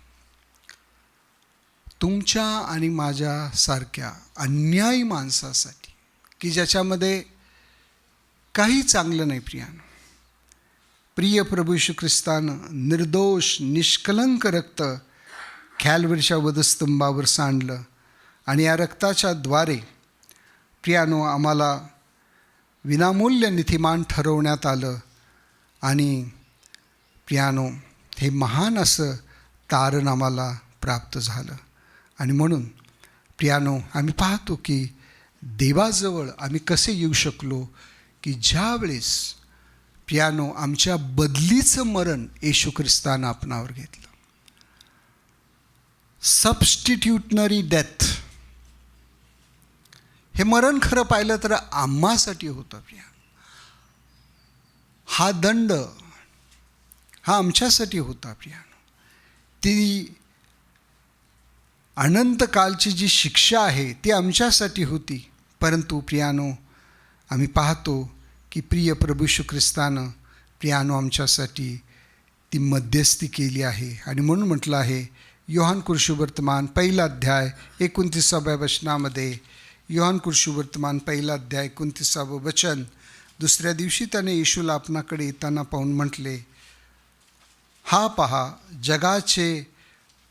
Speaker 1: तुमच्या आणि माझ्यासारख्या अन्यायी माणसासाठी की ज्याच्यामध्ये काही चांगलं नाही, प्रिय प्रभू येशू ख्रिस्तानं निर्दोष निष्कलंक रक्त कॅल्वरीच्या वधस्तंभावर सांडलं आणि या रक्ताच्या द्वारे प्रियानो आम्हाला विनामूल्य नीतिमान ठरवण्यात आलं आणि प्रियानो हे महान असं तारण आम्हाला प्राप्त झालं. आणि म्हणून प्रियानो आम्ही पाहतो की देवाजवळ आम्ही कसे येऊ शकलो की ज्या वेळेस प्रियानो आमच्या बदलीचं मरण येशू ख्रिस्तानं आपणावर घेतलं. सबस्टिट्यूटनरी डेथ हे मरण खरं पाहिलं तर आम्हासाठी होतं. प्रिया हा दंड हा आमच्यासाठी होता. प्रिया ती अनंतकालची जी शिक्षा आहे ती आमच्यासाठी होती. परंतु प्रियानो आम्ही पाहतो की प्रिय प्रभू येशू ख्रिस्तानं प्रियानो आमच्यासाठी ती मध्यस्थी केली आहे. आणि म्हणून म्हटलं आहे योहान कुरिशुवर्तमान 1 अध्याय 29व्या वचनामध्ये, योहान कुरिशुवर्तमान 1 अध्याय 29वं वचन, दुसऱ्या दिवशी त्याने येशूला आपणाकडे येताना पाहून म्हटले, हा पहा जगाचे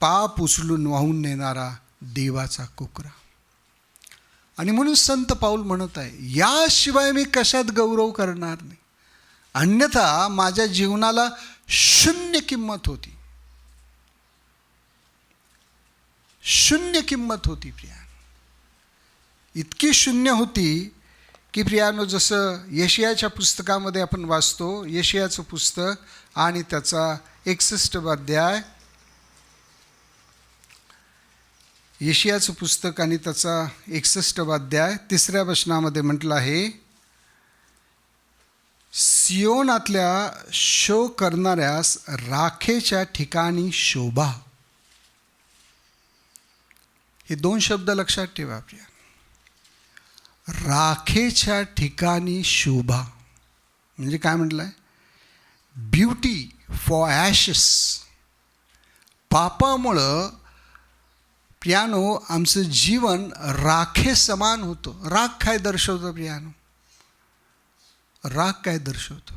Speaker 1: पाप उचलून वाहून नेणारा देवाचा कोकरा. आणि म्हणून संत पाऊल म्हणत आहे याशिवाय मी कशात गौरव करणार नाही, अन्यथा माझ्या जीवनाला शून्य किंमत होती. शून्य किंमत होती प्रिया, इतकी शून्य होती की प्रियानो जसं यशायाच्या पुस्तकामध्ये आपण वाचतो, यशायाचं पुस्तक आणि त्याचा 61वा अध्याय, यशायाचं पुस्तक आणि त्याचा 61वा अध्याय 3ऱ्या वचनामध्ये म्हटलं आहे, सियोनातल्या शोक करणाऱ्यास राखेच्या ठिकाणी शोभा. हे 2 शब्द लक्षात ठेवा प्रिया, राखेच्या ठिकाणी शोभा म्हणजे काय म्हटलं आहे, ब्युटी फॉर ॲशेस. पापामुळं प्रियानो आमचं जीवन राखे समान होतं. राख काय दर्शवतं प्रियानो, राख काय दर्शवतो,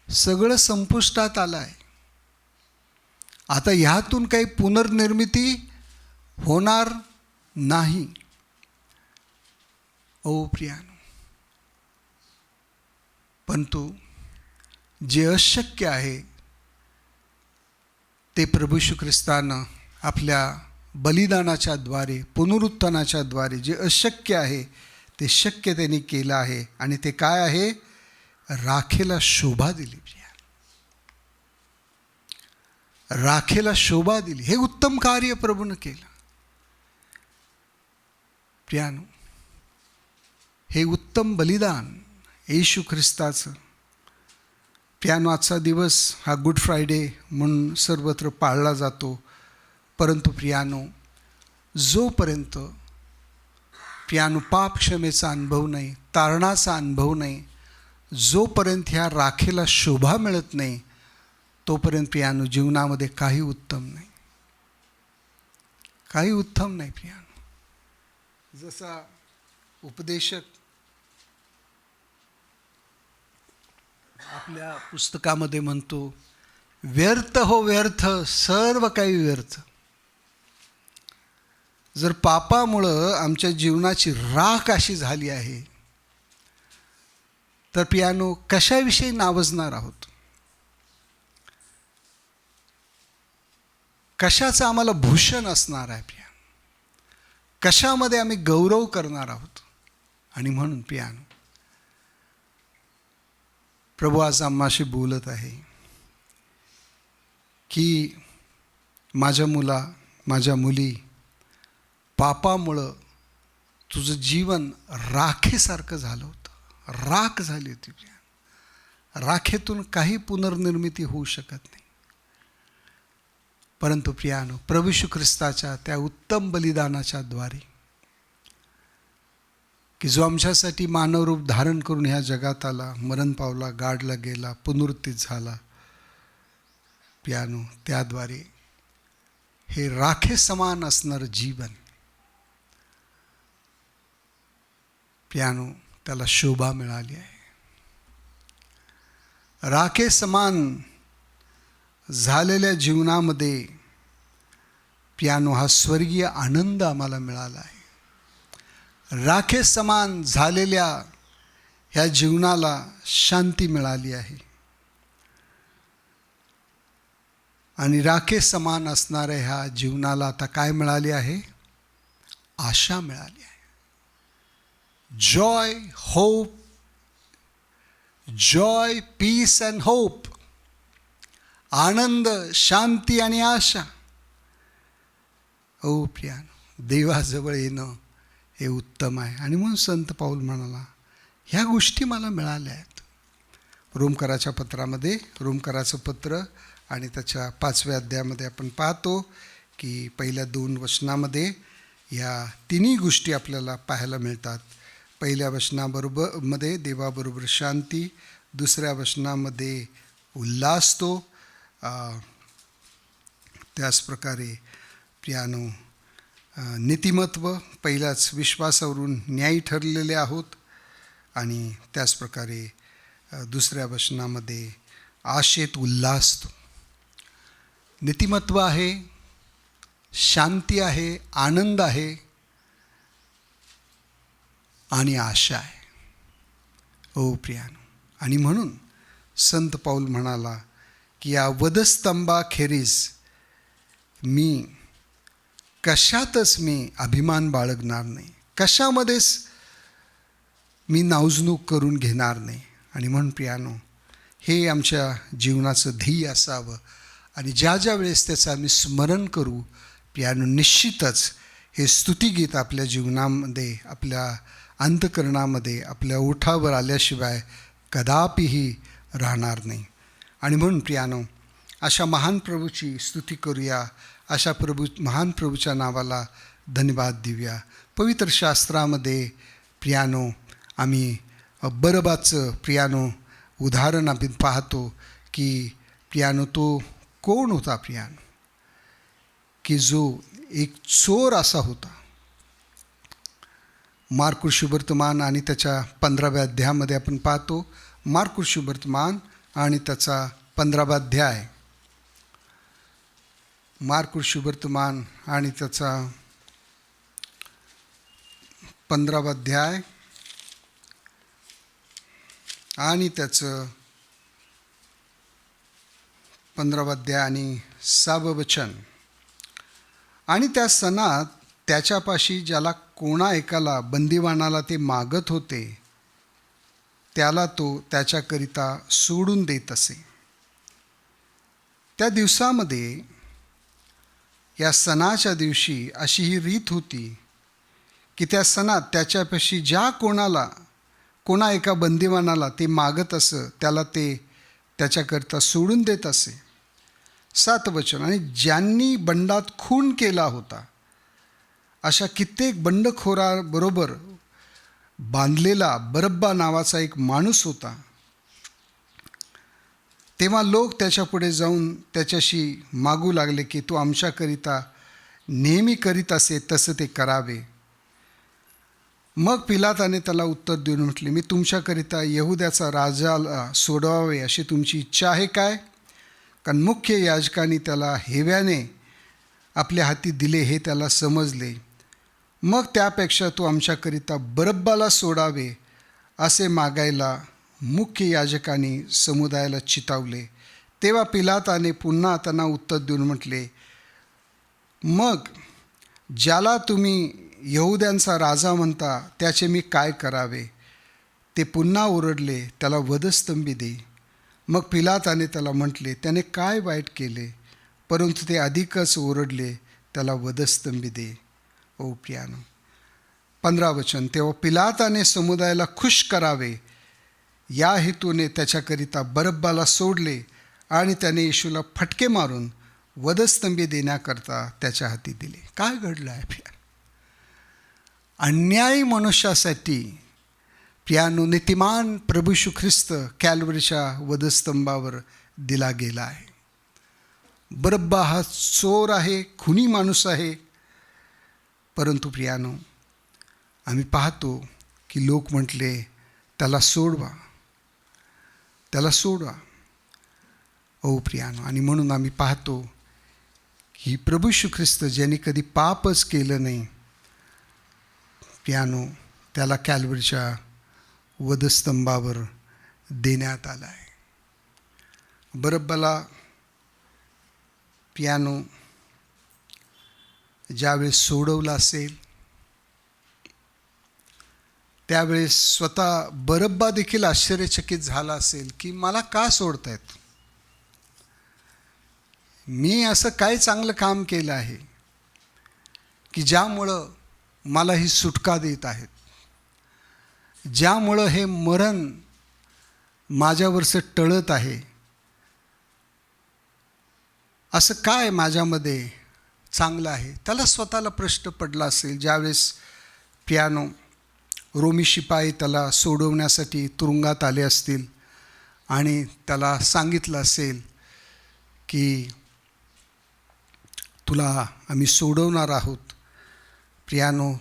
Speaker 1: सगळं संपुष्टात आलं आहे. आता ह्यातून काही पुनर्निर्मिती होणार नाही. ओ प्रियानो, परंतु जे अशक्य आहे ते प्रभू येशू ख्रिस्तानं आपल्या बलिदानाच्या द्वारे, पुनरुत्थानाच्या द्वारे जे अशक्य आहे ते शक्य त्यांनी केलं आहे. आणि ते काय आहे, राखेला शोभा दिली. राखेला शोभा दिली. हे उत्तम कार्य प्रभूनं केलं प्रियानो. हे उत्तम बलिदान येशू ख्रिस्ताचं. प्रियानो आजचा दिवस हा गुड फ्रायडे म्हणून सर्वत्र पाळला जातो. परंतु प्रियानो जोपर्यंत प्रियानो पाप क्षमेचा अनुभव नाही, तारणाचा अनुभव नाही, जोपर्यंत ह्या राखेला शोभा मिळत नाही तोपर्यंत प्रियानो जीवनामध्ये काही उत्तम नाही, काही उत्तम नाही प्रियानो. जसा उपदेशक आपल्या पुस्तकामध्ये म्हणतो, व्यर्थ हो व्यर्थ, सर्व काही व्यर्थ. जर पापामुळं आमच्या जीवनाची राख अशी झाली आहे तर प्रियानो कशाविषयी नावजणार आहोत, कशाचं आम्हाला भूषण असणार आहे प्रिया, कशामध्ये आम्ही गौरव करणार आहोत. आणि म्हणून प्रियानो प्रभू आज आम्हाशी बोलत आहे की माझ्या मुला, माझ्या मुली, पापामुळं तुझं जीवन राखेसारखं झालं होतं, राख झाली होती प्रिया. राखेतून काही पुनर्निर्मिती होऊ शकत नाही. परंतु प्रियानो प्रभू येशू ख्रिस्ताच्या त्या उत्तम बलिदानाच्या द्वारे की जो आमच्यासाठी मानवरूप धारण करून ह्या जगात आला, मरण पावला, गाडला गेला, पुनरुत्थित झाला प्रियानो, त्याद्वारे हे राखे समान असणारं जीवन प्रियानो त्याला शोभा मिळाली आहे. राखे समान झालेल्या जीवनामध्ये प्रियानो हा स्वर्गीय आनंद आम्हाला मिळाला आहे. राखे समान झालेल्या ह्या जीवनाला शांती मिळाली आहे. आणि राखे समान असणाऱ्या ह्या जीवनाला आता काय मिळाले आहे? आशा मिळाली आहे. Joy, hope, joy, peace and hope. आनंद, शांती आणि आशा. ओ प्रियानो, देवाजवळ येणं हे उत्तम आहे. आणि म्हणून संत पाऊल म्हणाला, ह्या गोष्टी मला मिळाल्या आहेत. रोमकराच्या पत्रामध्ये, रोमकराचं पत्र आणि त्याच्या 5व्या अध्यायामध्ये आपण पाहतो की पहिल्या 2 वचनामध्ये या तिन्ही गोष्टी आपल्याला पाहायला मिळतात. पहिल्या वचनाबरोबर देवाबरोबर शांती, दुसऱ्या वचनामध्ये उल्हास तो, त्याचप्रकारे प्रियानो नीतिमत्व, पहिल्याच विश्वासावरून न्यायी ठरलेले आहोत. आणि त्याचप्रकारे दुसऱ्या वचनामध्ये आशेत उल्हास तो. नीतिमत्व आहे, शांती आहे, आनंद आहे आणि आशा आहे. ओ प्रियानो, आणि म्हणून संत पाऊल म्हणाला की या वधस्तंभाखेरीज कशातच मी अभिमान बाळगणार नाही, कशामध्येच मी नावजणूक करून घेणार नाही. आणि म्हणून प्रियानो, हे आमच्या जीवनाचं ध्येय असावं. आणि ज्या ज्या वेळेस त्याचं आम्ही स्मरण करू प्रियानो, निश्चितच हे स्तुतिगीत आपल्या जीवनामध्ये, आपल्या अंतःकरणामध्ये, आपल्या ओठावर आल्याशिवाय कदापिही राहणार नाही. आणि म्हणून प्रियानो, अशा महान प्रभूची स्तुती करूया, अशा महान प्रभूच्या नावाला धन्यवाद देऊया. पवित्र शास्त्रामध्ये प्रियानो आम्ही बरबाचं प्रियानो उदाहरण आपण पाहतो की प्रियानो तो कोण होता प्रियानो, की जो एक चोर असा होता. मार्को शुभवर्तमान आणि त्याच्या 15व्या अध्यायामध्ये आपण पाहतो. मार्को शुभवर्तमान आणि त्याचा 15वा अध्याय. मार्को शुभवर्तमान आणि त्याचा 15वा अध्याय आणि त्याचं 15वा अध्याय आणि 6वं वचन. आणि त्या सणात त्याच्यापाशी ज्याला कोणा एकाला बंदिवानाला ते मागत होते, त्याला तो त्याच्याकरिता सोडून देत असे. त्या दिवसामध्ये, या सणाच्या दिवशी अशी ही रीत होती की त्या सणात त्याच्यापाशी ज्या कोणा एका बंदिवानाला ते मागत असं, त्याला ते त्याच्याकरता सोडून देत असे. 7 वचन. आणि ज्यांनी बंडात खून केला होता अशा कित्येक बंडखोराबरोबर बांधलेला बरब्बा नावाचा एक माणूस होता. तेव्हा लोक त्याच्यापुढे जाऊन त्याच्याशी मागू लागले की तो आमच्याकरिता नेहमी करीत असे तसं ते करावे. मग पिलाताने त्याला उत्तर देऊन म्हटले, मी तुमच्याकरिता यहुद्याचा राजाला सोडवावे अशी तुमची इच्छा आहे काय? कारण मुख्य याजकांनी त्याला हेव्याने आपल्या हाती दिले हे त्याला समजले. मग त्यापेक्षा तो आमच्याकरिता बरब्बाला सोडावे असे मागायला मुख्य याजकांनी समुदायाला चितावले. तेव्हा पिलाताने पुन्हा त्यांना उत्तर देऊन म्हटले, मग ज्याला तुम्ही यहुद्यांचा राजा म्हणता त्याचे मी काय करावे? ते पुन्हा ओरडले, त्याला वधस्तंभी दे. मग पिलाताने त्याला म्हटले, त्याने काय वाईट केले? परंतु ते अधिकच ओरडले, त्याला वधस्तंभी दे. ओ प्रियानो, 15 वचन. तेव्हा पिलाताने समुदायाला खुश करावे या हेतूने त्याच्याकरिता बरब्बाला सोडले आणि त्याने येशूला फटके मारून वधस्तंभी देण्याकरता त्याच्या हाती दिले. काय घडलं आहे प्रिया? अन्यायी मनुष्यासाठी प्रियानो नीतिमान प्रभू येशू ख्रिस्त कॅल्वरीच्या वधस्तंभावर दिला गेला आहे. बरब्बा हा चोर आहे, खुनी माणूस आहे. परंतु प्रियानो, आम्ही पाहतो की लोक म्हटले, त्याला सोडवा, त्याला सोडवा. ओ प्रियानो, आणि म्हणून आम्ही पाहतो की प्रभू येशू ख्रिस्त ज्यांनी कधी पापच केलं नाही, प्रियानो, त्याला कॅल्वरीच्या वधस्तंभावर देण्यात आला आहे. बरब्बाला प्रियानो ज्यावेळेस सोडवलं असेल त्यावेळेस स्वतः बरब्बा देखील आश्चर्यचकित झाला असेल की मला का सोडतायत, मी असं काय चांगलं काम केलं आहे की ज्यामुळं मला ही सुटका देत आहेत, ज्यामुळं हे मरण माझ्यावरचं टळत आहे. असं काय माझ्यामध्ये चांगलं आहे. त्याला स्वतःला प्रश्न पडला असेल. ज्यावेळेस प्रियानो रोमी शिपाई त्याला सोडवण्यासाठी तुरुंगात आले असतील आणि त्याला सांगितलं असेल की तुला आम्ही सोडवणार आहोत. प्रियानो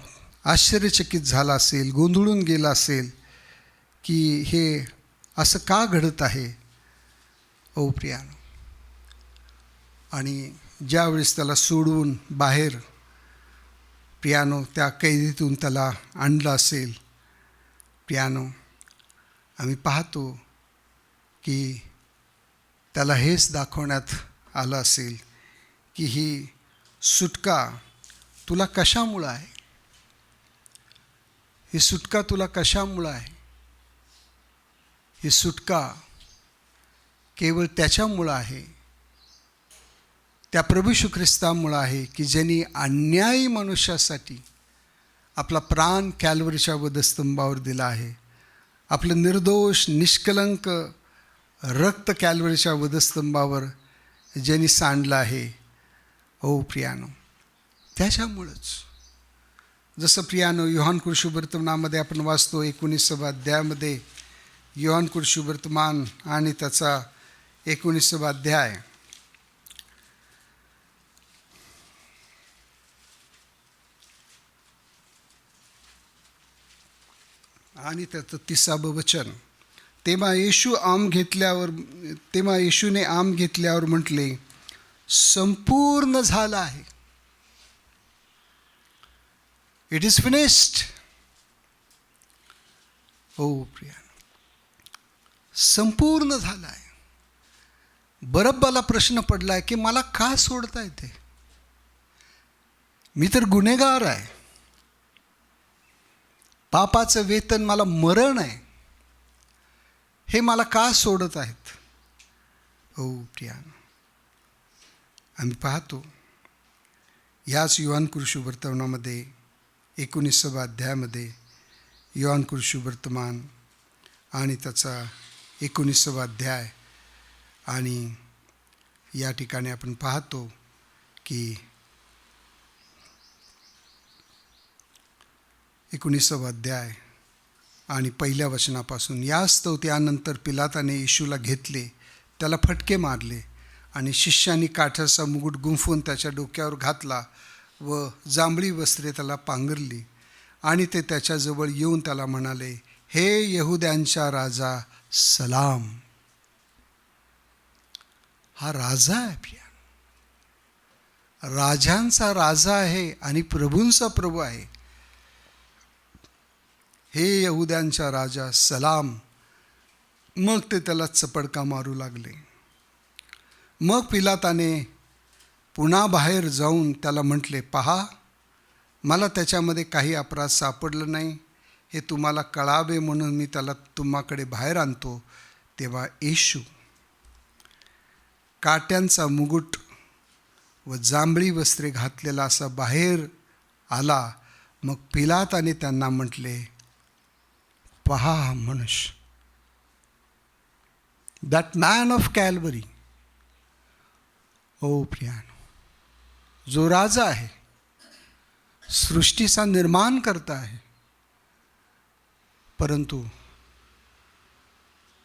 Speaker 1: आश्चर्यचकित झाला असेल, गोंधळून गेला असेल की हे असं का घडत आहे. ओ प्रियानो, आणि ज्यावेळेस त्याला सोडवून बाहेर प्रियानो त्या कैदीतून त्याला आणलं असेल, प्रियानो आम्ही पाहतो की त्याला हेच दाखवण्यात आलं असेल की ही सुटका तुला कशामुळं आहे, ही सुटका तुला कशामुळं आहे. ही सुटका केवळ त्याच्यामुळं आहे, त्या प्रभू येशू ख्रिस्तामुळं आहे की ज्यांनी अन्यायी मनुष्यासाठी आपला प्राण कॅल्वरीच्या वधस्तंभावर दिला आहे. आपलं निर्दोष निष्कलंक रक्त कॅल्वरीच्या वधस्तंभावर ज्यांनी सांडलं आहे. ओ प्रियानो, त्याच्यामुळंच जसं प्रियानो योहान शुभवर्तमानामध्ये आपण वाचतो 19व्या अध्यायामध्ये, योहान शुभवर्तमान आणि त्याचा 19वा अध्याय आणि त्याचं 30वं वचन. तेव्हा येशूने आम घेतल्यावर म्हटले, संपूर्ण झालं आहे. It is finished. हो प्रिया, संपूर्ण झालं आहे. बरब्बाला प्रश्न पडलाय की मला का सोडता येते, मी तर गुन्हेगार आहे, पापाचं वेतन मला मरण आहे, हे मला का सोडत आहेत. हो प्रिया, आम्ही पाहतो याच योहान शुभवर्तमानामध्ये 19व्या अध्यायामध्ये, योहान शुभवर्तमान आणि त्याचा 19वा अध्याय, आणि या ठिकाणी आपण पाहतो की 19वा अध्याय आणि 1ल्या वचनापासून. यास्तव त्यानंतर पिलाताने येशूला घेतले, त्याला फटके मारले आणि शिष्यांनी काठ्याचा मुकुट गुंफून त्याच्या डोक्यावर घातला व जांभळी वस्त्रे त्याला पांघरली. आणि ते त्याच्याजवळ येऊन त्याला म्हणाले, हे यहुद्यांचा राजा सलाम. हा राजा आहे प्रिया, राजांचा राजा आहे आणि प्रभूंचा प्रभू आहे. हे यहुद्यांचा राजा सलाम. मग ते त्याला चपडका मारू लागले. मग पिलाताने पुन्हा बाहेर जाऊन त्याला म्हटले, पहा, मला त्याच्यामध्ये काही अपराध सापडलं नाही, हे तुम्हाला कळावे म्हणून मी त्याला तुम्हाकडे बाहेर आणतो. तेव्हा येशू काट्यांचा मुकुट व जांभळी वस्त्रे घातलेला असा बाहेर आला. मग पिलाताने त्यांना म्हटले, पहा हा मनुष्य, दॅट मॅन ऑफ कॅल्वरी. ओ प्रियानो, जो राजा आहे, सृष्टीचा निर्माण करता आहे, परंतु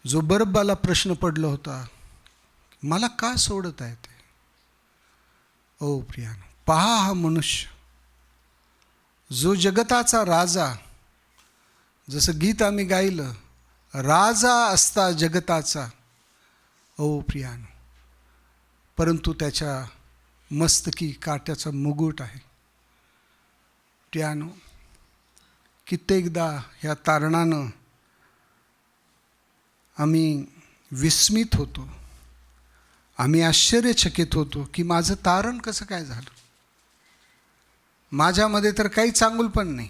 Speaker 1: जो बरब्बाला प्रश्न पडला होता, मला का सोडत आहे ते. ओ प्रियानो, पहा हा मनुष्य, जो जगताचा राजा, जसं गीत आम्ही गायलं, राजा असता जगताचा. ओ प्रियानो, परंतु त्याच्या मस्तकी काट्याचा मुकुट आहे. प्रियानो, कित्येकदा ह्या तारणानं आम्ही विस्मित होतो, आम्ही आश्चर्यचकित होतो की माझं तारण कसं काय झालं, माझ्यामध्ये तर काही चांगुलपण नाही.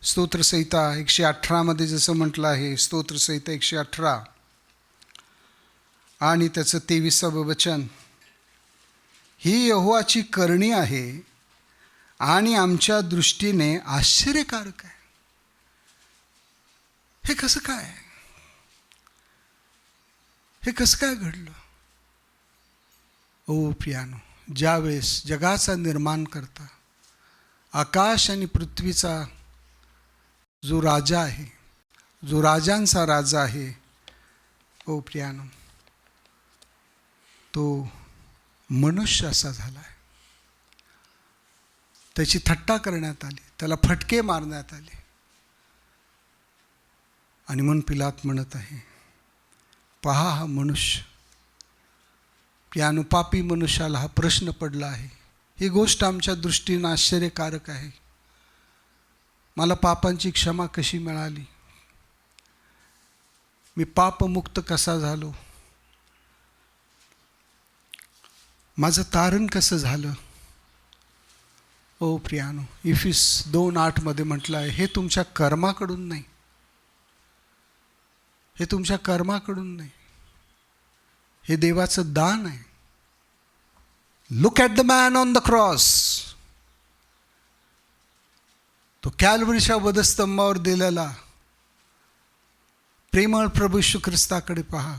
Speaker 1: स्तोत्रसंहिता 118 जसं म्हटलं आहे, स्तोत्रसंहिता 118 आणि त्याचं 23वं वचन, ही यहोवाची करणी आहे आणि आमच्या दृष्टीने आश्चर्यकारक आहे. हे कसं काय, हे कसं काय घडलं? ओ प्रियानो, ज्यावेळेस जगाचा निर्माण करता, आकाश आणि पृथ्वीचा जो राजा आहे, जो राजांचा राजा आहे, ओ प्रियानो, तो मनुष्य असा झाला आहे. त्याची थट्टा करण्यात आली, त्याला फटके मारण्यात आले. आणि म्हणून पिलात म्हणत आहे, पहा हा मनुष्य. प्रियानो, पापी मनुष्याला हा प्रश्न पडला आहे. ही गोष्ट आमच्या दृष्टीनं आश्चर्यकारक आहे. मला पापांची क्षमा कशी मिळाली, मी पापमुक्त कसा झालो, माझं तारण कसं झालं. ओ प्रियानो, इफिस 2:8 म्हटलं आहे, हे तुमच्या कर्माकडून नाही, हे तुमच्या कर्माकडून नाही, हे देवाचं दान आहे. Look at the man on the cross. तो कॅल्वरीच्या वधस्तंभावर दिलेला प्रेमळ प्रभू येशू ख्रिस्ताकडे पहा.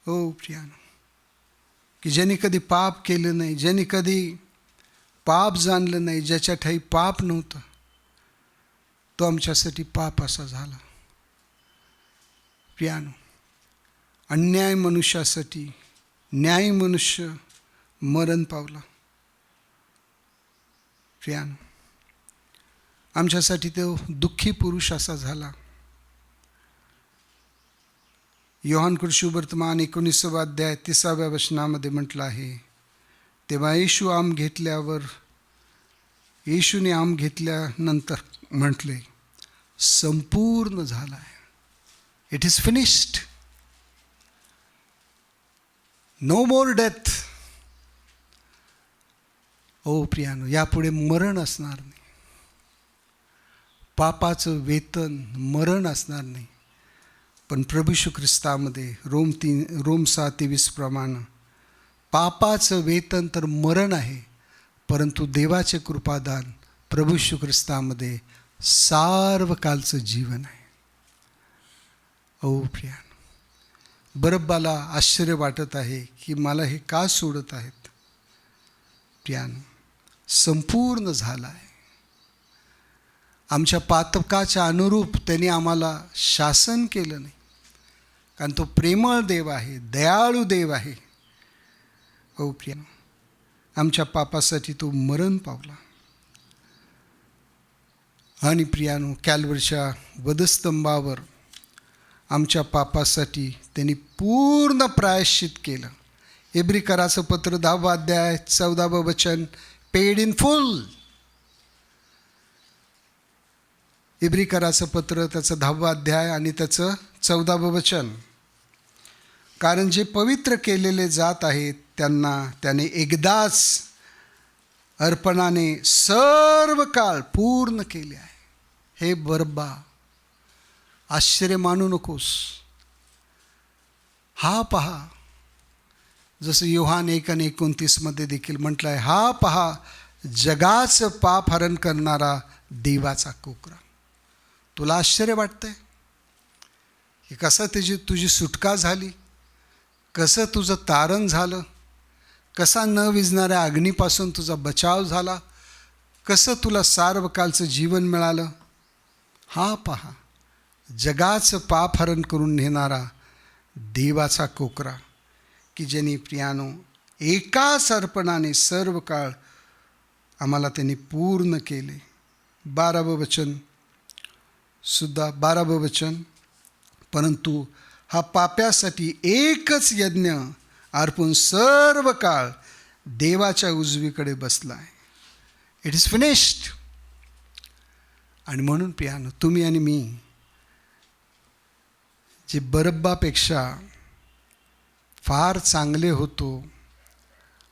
Speaker 1: ओ प्रियानो, की ज्यांनी कधी पाप केलं नाही, ज्यांनी कधी पाप जाणलं नाही, ज्याच्या ठाई पाप नव्हतं, तो आमच्यासाठी पाप असा झाला. प्रियानो, अन्याय मनुष्यासाठी न्यायी मनुष्य मरण पावला. प्रियानो, आमच्यासाठी तो दुःखी पुरुष असा झाला. योहान शुभवर्तमान 19 अध्याय 30व्या वचनामध्ये म्हटलं आहे, तेव्हा येशूने आम घेतल्यानंतर म्हटले, संपूर्ण झाला आहे. It is finished. No more death. ओ प्रियानो, यापुढे मरण असणार नाही. पापाचं वेतन मरण असणार नाही. पण प्रभू येशू ख्रिस्तामध्ये रोम 6:23 प्रमाणे पापाचं वेतन तर मरण आहे, परंतु देवाचे कृपादान प्रभू येशू ख्रिस्तामध्ये सार्वकालचं जीवन आहे. ओ प्रियानो, बरब्बाला आश्चर्य वाटत आहे की मला हे का सोडत आहेत. प्रियानो, संपूर्ण झाला आहे. आमच्या पातकाच्या अनुरूप त्यांनी आम्हाला शासन केलं नाही, कारण तो प्रेमळ देव आहे, दयाळू देव आहे. ओ प्रियानो, आमच्या पापासाठी तो मरण पावला. आणि प्रियानो, कॅल्वरीच्या वधस्तंभावर आमच्या पापासाठी त्यांनी पूर्ण प्रायश्चित केलं. इब्रिकराचं पत्र 10 अध्याय 14 वचन, पेड इन फुल. इब्रिकराचं पत्र त्याचं 10 अध्याय आणि त्याचं 14 वचन, कारण जे पवित्र केलेले जात आहेत त्यांना त्याने एकदाच अर्पणाने सर्व काळ पूर्ण केले आहे. हे बरब्बा, आश्चर्य मानू नकोस. हा पहा, जसं योहान 1:29 देखील म्हटलं आहे, हा पहा जगाचं पाप हरण करणारा देवाचा कोकरा. तुला आश्चर्य वाटतंय की कसं तुझी सुटका झाली, कसं तुझं तारण झालं, कसा न विझणाऱ्या अग्नीपासून तुझा बचाव झाला, कसं तुला सार्वकालचं जीवन मिळालं. हा पहा, जगाचं पाप हरण करून नेणारा देवाचा कोकरा, की ज्यांनी प्रियानो एकाच अर्पणाने सर्व काळ आम्हाला त्यांनी पूर्ण केले. 12वं वचन सुद्धा, 12वं वचन, परंतु हा पाप्यासाठी एकच यज्ञ अर्पून सर्व काळ देवाच्या उजवीकडे बसला आहे. It is finished. आणि म्हणून प्रियानो, तुम्ही आणि मी जे बरब्बापेक्षा फार चांगले होतो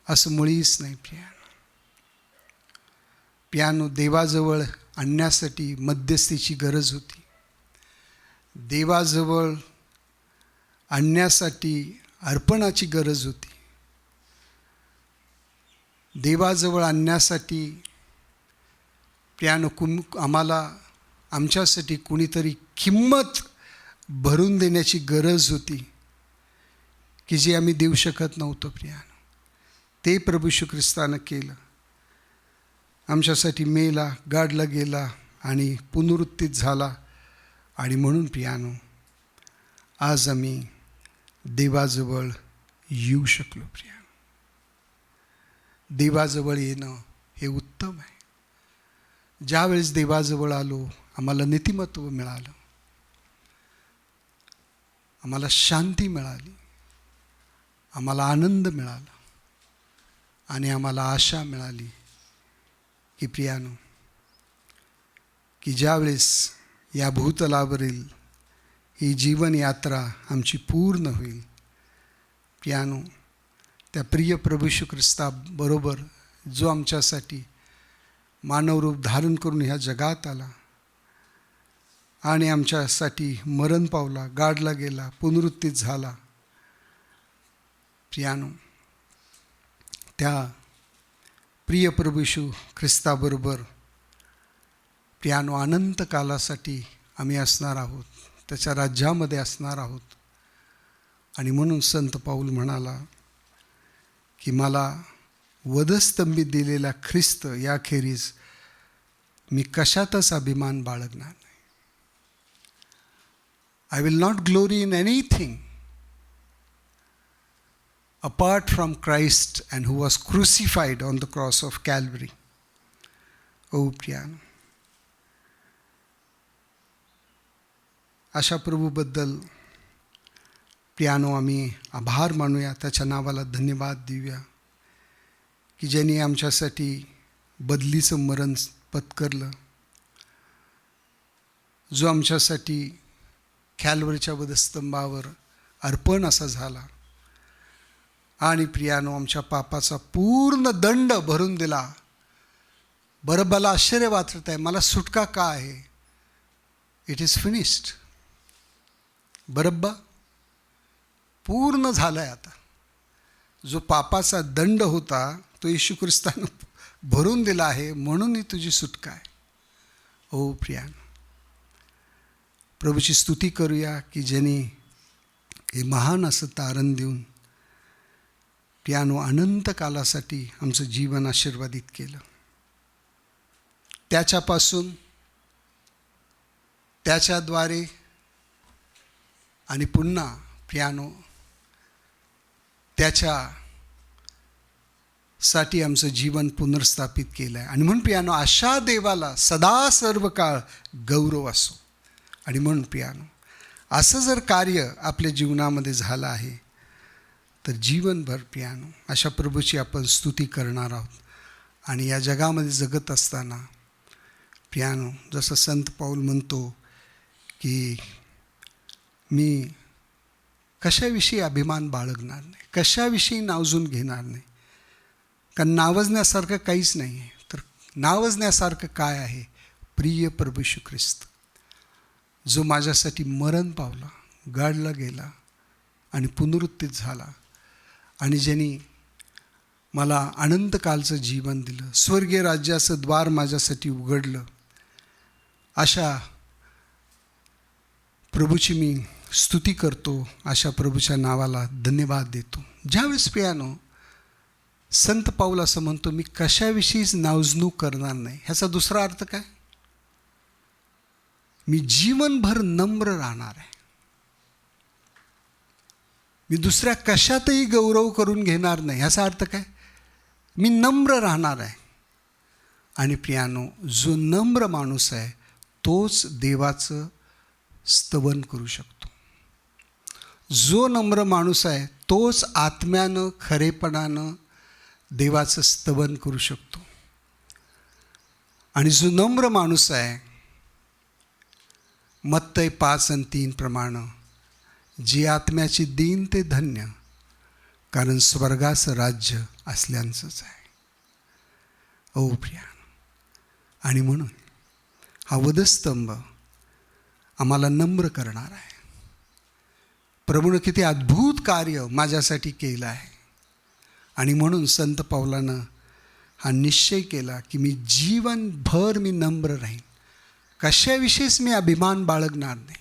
Speaker 1: असं मुळीच नाही प्रियानो. देवाजवळ आणण्यासाठी मध्यस्थीची गरज होती. देवाजवळ आणण्यासाठी अर्पणाची गरज होती. देवाजवळ आणण्यासाठी प्रियानो आम्हाला आमच्यासाठी कुणीतरी किंमत भरून देण्याची गरज होती की जी आम्ही देऊ शकत नव्हतो प्रियानो. ते प्रभू येशू ख्रिस्तानं केलं. आमच्यासाठी मेला, गाडला गेला आणि पुनरुत्थित झाला. आणि म्हणून प्रियानो, आज आम्ही देवाजवळ येऊ शकलो प्रियानो. देवाजवळ येणं हे उत्तम आहे. ज्यावेळेस देवाजवळ आलो, आम्हाला नीतिमत्व मिळालं, आम्हाला शांती मिळाली, आम्हाला आनंद मिळाला आणि आम्हाला आशा मिळाली की प्रियानो, की ज्यावेळेस या भूतलावरील ही जीवनयात्रा आमची पूर्ण होईल प्रियानो, त्या प्रिय प्रभू येशू ख्रिस्ताबरोबर जो आमच्यासाठी मानवरूप धारण करून ह्या जगात आला आणि आमच्यासाठी मरण पावला, गाडला गेला, पुनरुत्थित झाला प्रियानो, त्या प्रिय प्रभू येशू ख्रिस्ताबरोबर प्रियानो अनंत कालासाठी आम्ही असणार आहोत, त्याच्या राज्यामध्ये असणार आहोत. आणि म्हणून संत पाऊल म्हणाला की मला वधस्तंभी दिलेला ख्रिस्त याखेरीज मी कशातच अभिमान बाळगणार नाही. I will not glory in anything apart from Christ and who was crucified on the cross of Calvary. Oh प्रियानो, अशा प्रभूबद्दल प्रियानो आम्ही आभार मानूया, त्याच्या नावाला धन्यवाद देऊया की ज्यांनी आमच्यासाठी बदलीचं मरण पत्करलं, जो आमच्यासाठी कॅल्वरीच्या वधस्तंभावर अर्पण असा झाला आणि प्रियानो आमच्या पापाचा पूर्ण दंड भरून दिला. बरब्बाला आश्चर्य वाटत आहे, मला सुटका का आहे? It is finished. बरब्बा पूर्ण झालं आहे. आता जो पापाचा दंड होता तो येशू ख्रिस्तानं भरून दिला आहे, म्हणून ही तुझी सुटका आहे. ओ प्रियानो, प्रभूची स्तुती करूया की ज्यांनी हे महान असं तारण देऊन प्रियानो अनंत कालासाठी आमचं जीवन आशीर्वादित केलं. त्याच्यापासून, त्याच्याद्वारे आणि पुन्हा प्रियानो त्याच्यासाठी आमचं जीवन पुनर्स्थापित केलं आहे. आणि म्हणून प्रियानो अशा देवाला सदा सर्व काळ गौरव असो. आणि म्हणून प्रियानो असं जर कार्य आपल्या जीवनामध्ये झालं आहे तर जीवनभर प्रियानो अशा प्रभूची आपण स्तुती करणार आहोत. आणि या जगामध्ये जगत असताना प्रियानो जसं संत पाऊल म्हणतो की मी कशाविषयी अभिमान बाळगणार नाही, कशाविषयी नावजून घेणार नाही. कारण नावजण्यासारखं काहीच नाही आहे. तर नावजण्यासारखं काय आहे? प्रिय प्रभू येशू ख्रिस्त, जो माझ्यासाठी मरण पावला, गाडला गेला आणि पुनरुत्थित झाला आणि ज्यांनी मला अनंतकालचं जीवन दिलं, स्वर्गीय राज्याचं द्वार माझ्यासाठी उघडलं. अशा प्रभूची मी स्तुती करतो, अशा प्रभूच्या नावाला धन्यवाद देतो. ज्यावेळेस प्रियानो संत पाऊल असं म्हणतो मी कशाविषयीच नावजणूक करणार नाही, ह्याचा दुसरा अर्थ काय? मी जीवनभर नम्र राहणार आहे. मी दुसऱ्या कशातही गौरव करून घेणार नाही, ह्याचा अर्थ काय? मी नम्र राहणार आहे. आणि प्रियानो जो नम्र माणूस आहे तोच देवाचं स्तवन करू शकतो. जो नम्र माणूस आहे तोच आत्म्यानं, खरेपणानं देवाचं स्तवन करू शकतो. आणि जो नम्र माणूस आहे मत्तय 5:3 प्रमाणे जी आत्म्याची दीन ते धन्य, कारण स्वर्गाचं राज्य असल्यांचंच आहे. ओ प्रिया, आणि म्हणून हा वधस्तंभ आम्हाला नम्र करणार आहे. प्रभूनं किती अद्भुत कार्य माझ्यासाठी केलं आहे. आणि म्हणून संत पौलानं हा निश्चय केला की मी जीवनभर मी नम्र राहीन, कशाविषयीच मी अभिमान बाळगणार नाही.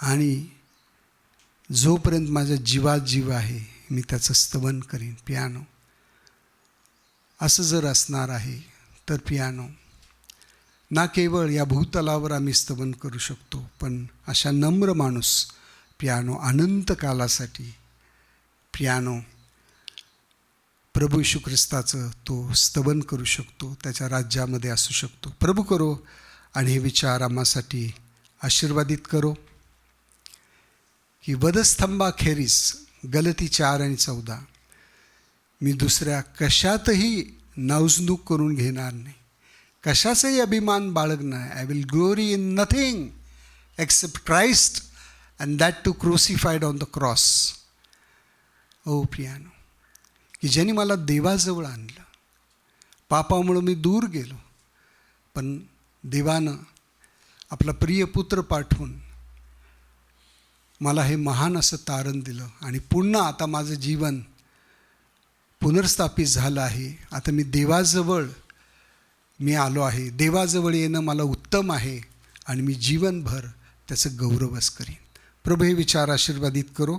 Speaker 1: आणि जोपर्यंत माझ्या जीवात जीव आहे मी त्याचं स्तवन करीन. पियानो, असं जर असणार आहे तर पियानो, ना केवळ या भूतलावर आम्ही स्तवन करू शकतो, पण अशा नम्र माणूस पियानो अनंत कालासाठी पियानो प्रभू येशू ख्रिस्ताचं तो स्तवन करू शकतो, त्याच्या राज्यामध्ये असू शकतो. प्रभू करो आणि हे विचार आम्हासाठी आशीर्वादित करो की वधस्तंभाखेरीस गलती 4:14 मी दुसऱ्या कशातही नावजणूक करून घेणार नाही, कशाचाही अभिमान बाळगणार नाही. I will glory in nothing except Christ and that too crucified on the cross. ओ प्रियानो, की ज्यांनी मला देवाजवळ आणलं. पापामुळं मी दूर गेलो, पण देवानं आपला प्रिय पुत्र पाठवून मला हे महान असं तारण दिलं. आणि पुन्हा आता माझं जीवन पुनर्स्थापित झालं आहे. आता मी देवाजवळ मी आलो आहे. देवाजवळ येणं मला उत्तम आहे आणि मी जीवनभर त्याचं गौरवच करीन. प्रभू हे विचार आशीर्वादित करो.